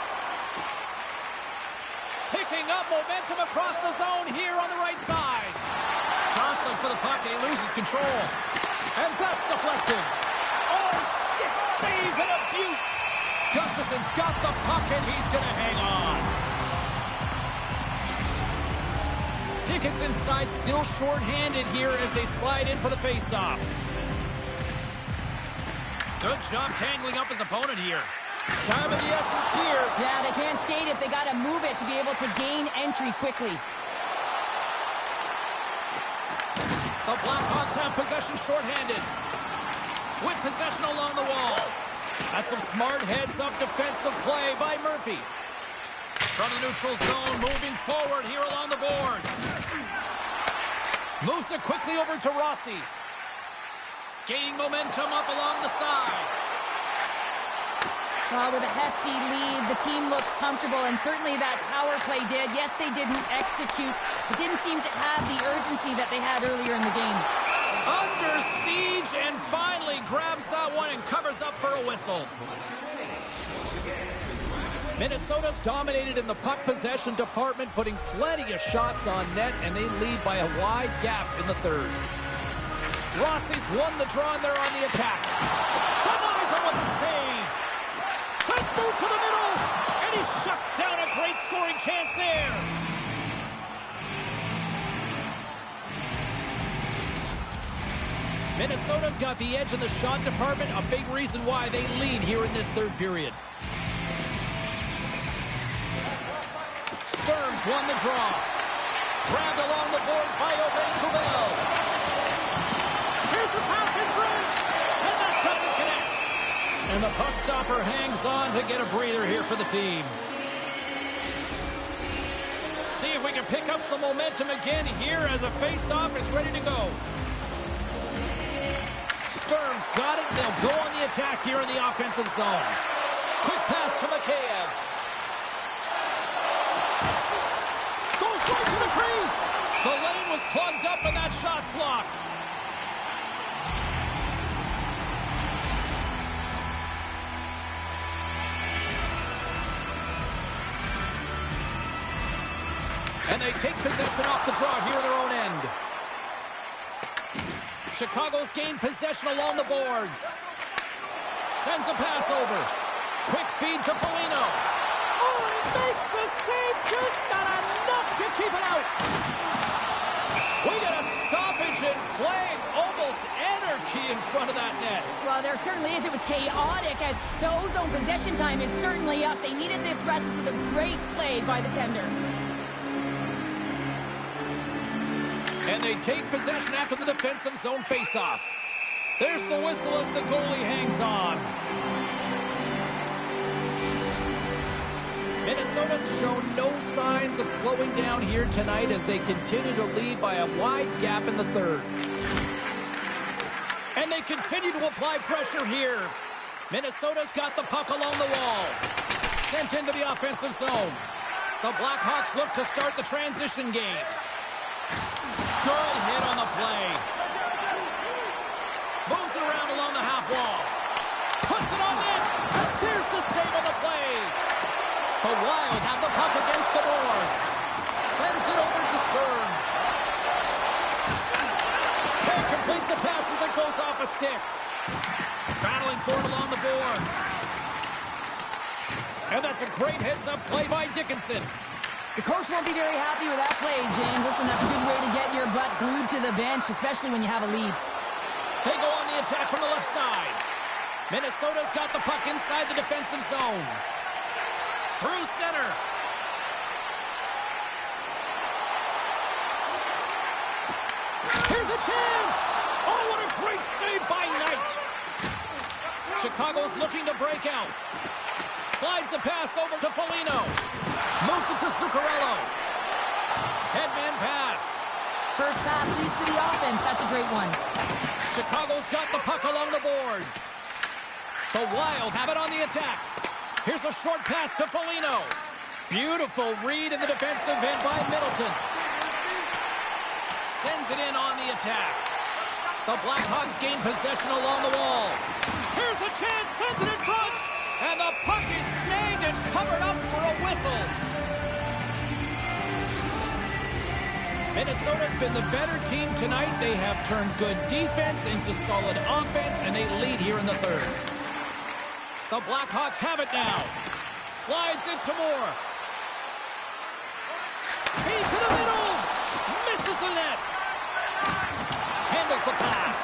Picking up momentum across the zone here on the right side. Jostling for the puck, and he loses control. And that's deflected. Oh, stick save and a beaut. Gustafson's got the puck, and he's going to hang on. Tickets inside, still short-handed here as they slide in for the face-off. Good job tangling up his opponent here. Time of the essence here.
Yeah, they can't skate it. They got to move it to be able to gain entry quickly.
The Blackhawks have possession short-handed. With possession along the wall. That's some smart heads-up defensive play by Murphy. From the neutral zone, moving forward here along the boards. Moves it quickly over to Rossi. Gaining momentum up along the side.
With a hefty lead, the team looks comfortable, and certainly that power play did. Yes, they didn't execute. It didn't seem to have the urgency that they had earlier in the game.
Under siege, and finally grabs that one and covers up for a whistle. Minnesota's dominated in the puck possession department, putting plenty of shots on net, and they lead by a wide gap in the third. Rossi's won the draw, and they're on the attack. Denies him with the save. Let's move to the middle, and he shuts down a great scoring chance there. Minnesota's got the edge in the shot department, a big reason why they lead here in this third period. Sturms won the draw. Grabbed along the board by Aubin-Courville. Here's a pass in front, and that doesn't connect. And the puck stopper hangs on to get a breather here for the team. See if we can pick up some momentum again here as the face-off is ready to go. Sturms got it. They'll go on the attack here in the offensive zone. Quick pass to Mikheyev. Goes right to the crease. The lane was plugged up and that shot's blocked. And they take possession off the draw here in their own end. Chicago's gained possession along the boards. Sends a pass over. Quick feed to Foligno. Oh, he makes the save, just not enough to keep it out. We get a stoppage in play. Almost anarchy in front of that net.
Well, there certainly is. It was chaotic as the ozone possession time is certainly up. They needed this rest with a great play by the tender.
And they take possession after the defensive zone faceoff. There's the whistle as the goalie hangs on. Minnesota's shown no signs of slowing down here tonight as they continue to lead by a wide gap in the third. And they continue to apply pressure here. Minnesota's got the puck along the wall. Sent into the offensive zone. The Blackhawks look to start the transition game. Good hit on the play. Moves it around along the half wall. Puts it on net. And there's the save on the play. The Wild have the puck against the boards. Sends it over to Stern. Can't complete the pass as it goes off a stick. Battling for it along the boards. And that's a great heads-up play by Dickinson.
The coach won't be very happy with that play, James. Listen, that's a good way to get your butt glued to the bench, especially when you have a lead.
They go on the attack from the left side. Minnesota's got the puck inside the defensive zone. Through center. Here's a chance. Oh, what a great save by Knight. Chicago's looking to break out. Slides the pass over to Foligno. Moves it to Zuccarello. Headman pass.
First pass leads to the offense. That's a great one.
Chicago's got the puck along the boards. The Wild have it on the attack. Here's a short pass to Foligno. Beautiful read in the defensive end by Middleton. Sends it in on the attack. The Blackhawks gain possession along the wall. Here's a chance. Sends it in front. And the puck is snagged and covered up for a whistle. Minnesota's been the better team tonight. They have turned good defense into solid offense, and they lead here in the third. The Blackhawks have it now. Slides it to Moore. Feed to the middle. Misses the net. Handles the pass.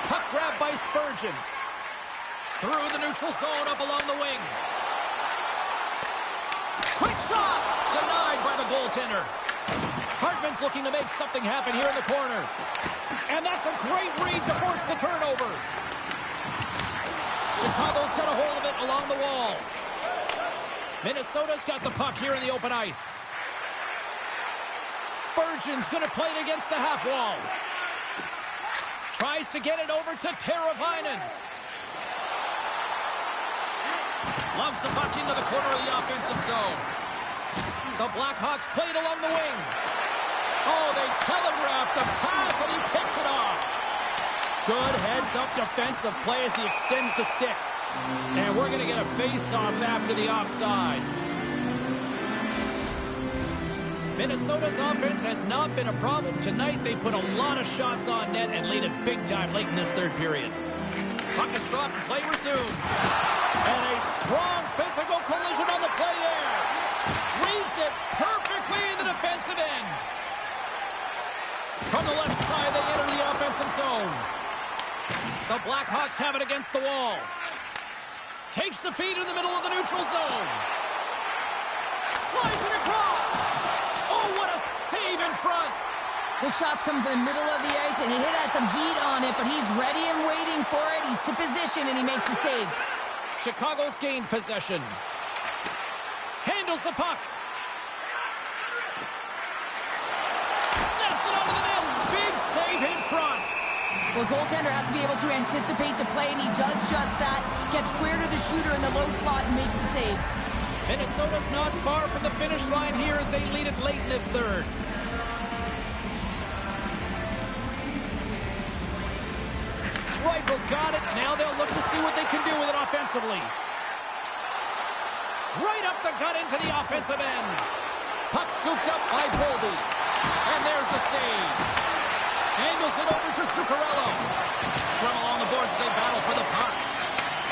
Puck grab by Spurgeon. Through the neutral zone, up along the wing. Quick shot! Denied by the goaltender. Hartman's looking to make something happen here in the corner. And that's a great read to force the turnover. Chicago's got a hold of it along the wall. Minnesota's got the puck here in the open ice. Spurgeon's going to play it against the half wall. Tries to get it over to Teravainen. Loves the puck into the corner of the offensive zone. The Blackhawks played along the wing. Oh, they telegraphed the pass, and he picks it off. Good heads-up defensive play as he extends the stick. And we're going to get a face-off after the offside. Minnesota's offense has not been a problem tonight. They put a lot of shots on net and lead it big time late in this third period. Puck is dropped and play resumes. And a strong physical collision on the play there. Reads it perfectly in the defensive end. From the left side, they enter the offensive zone. The Blackhawks have it against the wall. Takes the feed in the middle of the neutral zone. Slides it across. Oh, what a save in front.
The shot's coming from the middle of the ice, and it has some heat on it, but he's ready and waiting for it. He's to position, and he makes the save.
Chicago's gained possession. Handles the puck. Snaps it onto the net. Big save in front.
Well, goaltender has to be able to anticipate the play, and he does just that. Gets square to the shooter in the low slot and makes the save.
Minnesota's not far from the finish line here as they lead it late in this third. Rifle's got it. Now they'll look to see what they can do with it offensively. Right up the gut into the offensive end. Puck scooped up by Boldy. And there's the save. Angles it over to Zuccarello. Scrum along the boards as they battle for the puck.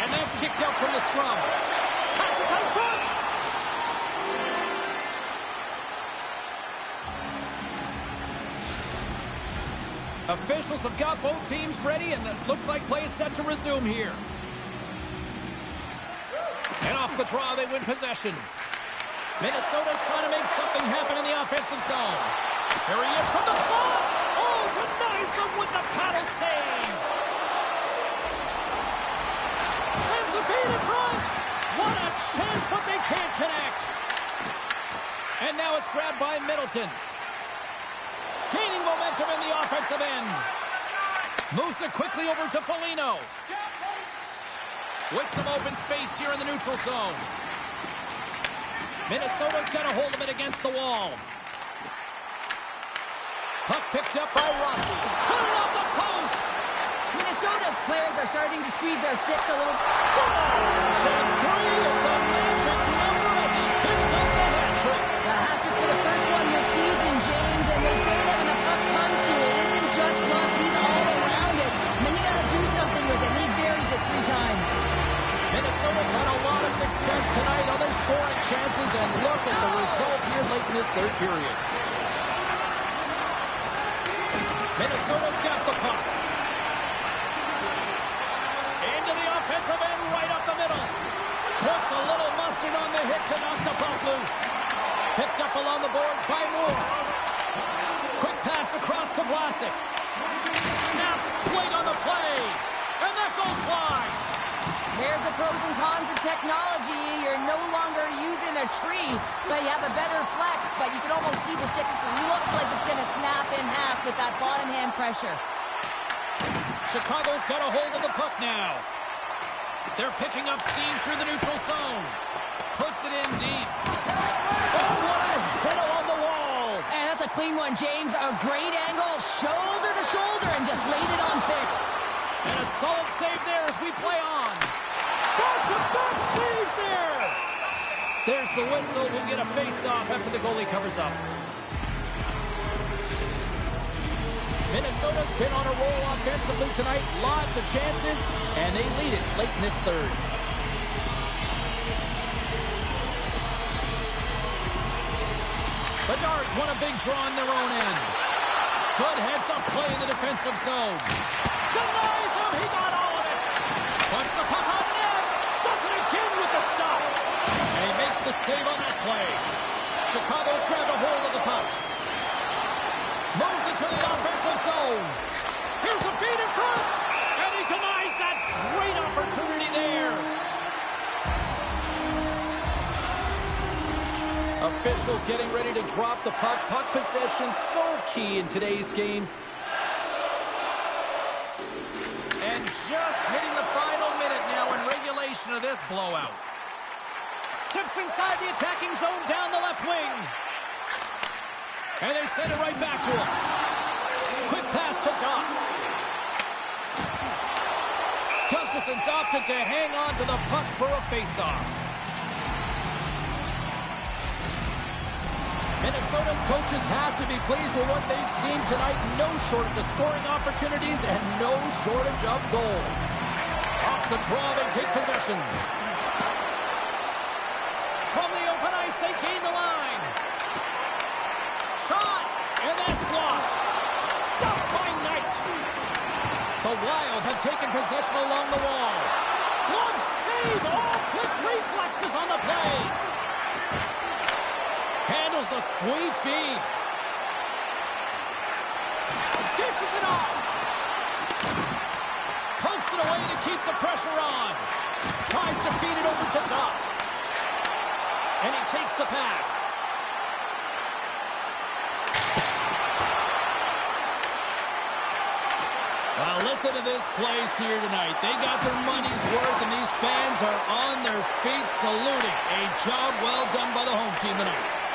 And that's kicked out from the scrum. Passes out front. Officials have got both teams ready, and it looks like play is set to resume here. And off the draw, they win possession. Minnesota's trying to make something happen in the offensive zone. Here he is from the slot. Oh, denies them with the paddle save. Sends the feed in front. What a chance, but they can't connect. And now it's grabbed by Middleton. Gaining momentum in the offensive end. Moves it quickly over to Foligno. With some open space here in the neutral zone. Minnesota's got a hold of it against the wall. Puck picked up by Rossi. Put it off the post.
Minnesota's players are starting to squeeze their sticks a little.
Scores! And 3 is the magic number as he picks up the hat trick.
The hat trick for the first one this season, James, and they say that when the puck comes to it isn't just luck, he's all around it. And then you got to do something with it, and he buries it 3 times.
Minnesota's had a lot of success tonight on their scoring chances, and look at the result here late in this third period. Minnesota's got the puck. Into the offensive end, right up the middle. Puts a little mustard on the hit to knock the puck loose. Picked up along the boards by Moore. Quick pass across to Vlasic. Snap, twig on the play. And that goes wide.
There's the pros and cons of technology. You're no longer using a tree, but you have a better flex, but you can almost see the stick. It looks like it's going to snap in half with that bottom hand pressure.
Chicago's got a hold of the puck now. They're picking up steam through the neutral zone. Puts it in deep. Oh, what a hit along the wall.
And that's a clean one, James. A great angle, shoulder to shoulder, and just laid it on thick.
And a solid save there as we play on. Back-to-back saves there. There's the whistle. We'll get a face-off after the goalie covers up. Minnesota's been on a roll offensively tonight. Lots of chances, and they lead it late in this third. Bedard's won a big draw on their own end. Good heads-up play in the defensive zone. Denies him. He got all of it. Puts the puck on net. Does it again with the stop. And he makes the save on that play. Chicago's grabbed a hold of the puck. Moves it to the offensive zone. Here's a feed in front. And he denies that great opportunity there. Officials getting ready to drop the puck. Puck possession so key in today's game. And just hitting the final minute now in regulation of this blowout. Tips inside the attacking zone down the left wing. And they send it right back to him. Quick pass to Doc. Gustafson's opted to hang on to the puck for a faceoff. Minnesota's coaches have to be pleased with what they've seen tonight. No shortage of scoring opportunities and no shortage of goals. Off the draw, they take possession. From the open ice, they gain the line. Shot, and that's blocked. Stopped by Knight. The Wild have taken possession along the wall. Glove save, all quick reflexes on the play. Handles a sweet feed. Dishes it off. Pokes it away to keep the pressure on. Tries to feed it over to Doc. And he takes the pass. Well, listen to this place here tonight. They got their money's worth, and these fans are on their feet saluting. A job well done by the home team tonight.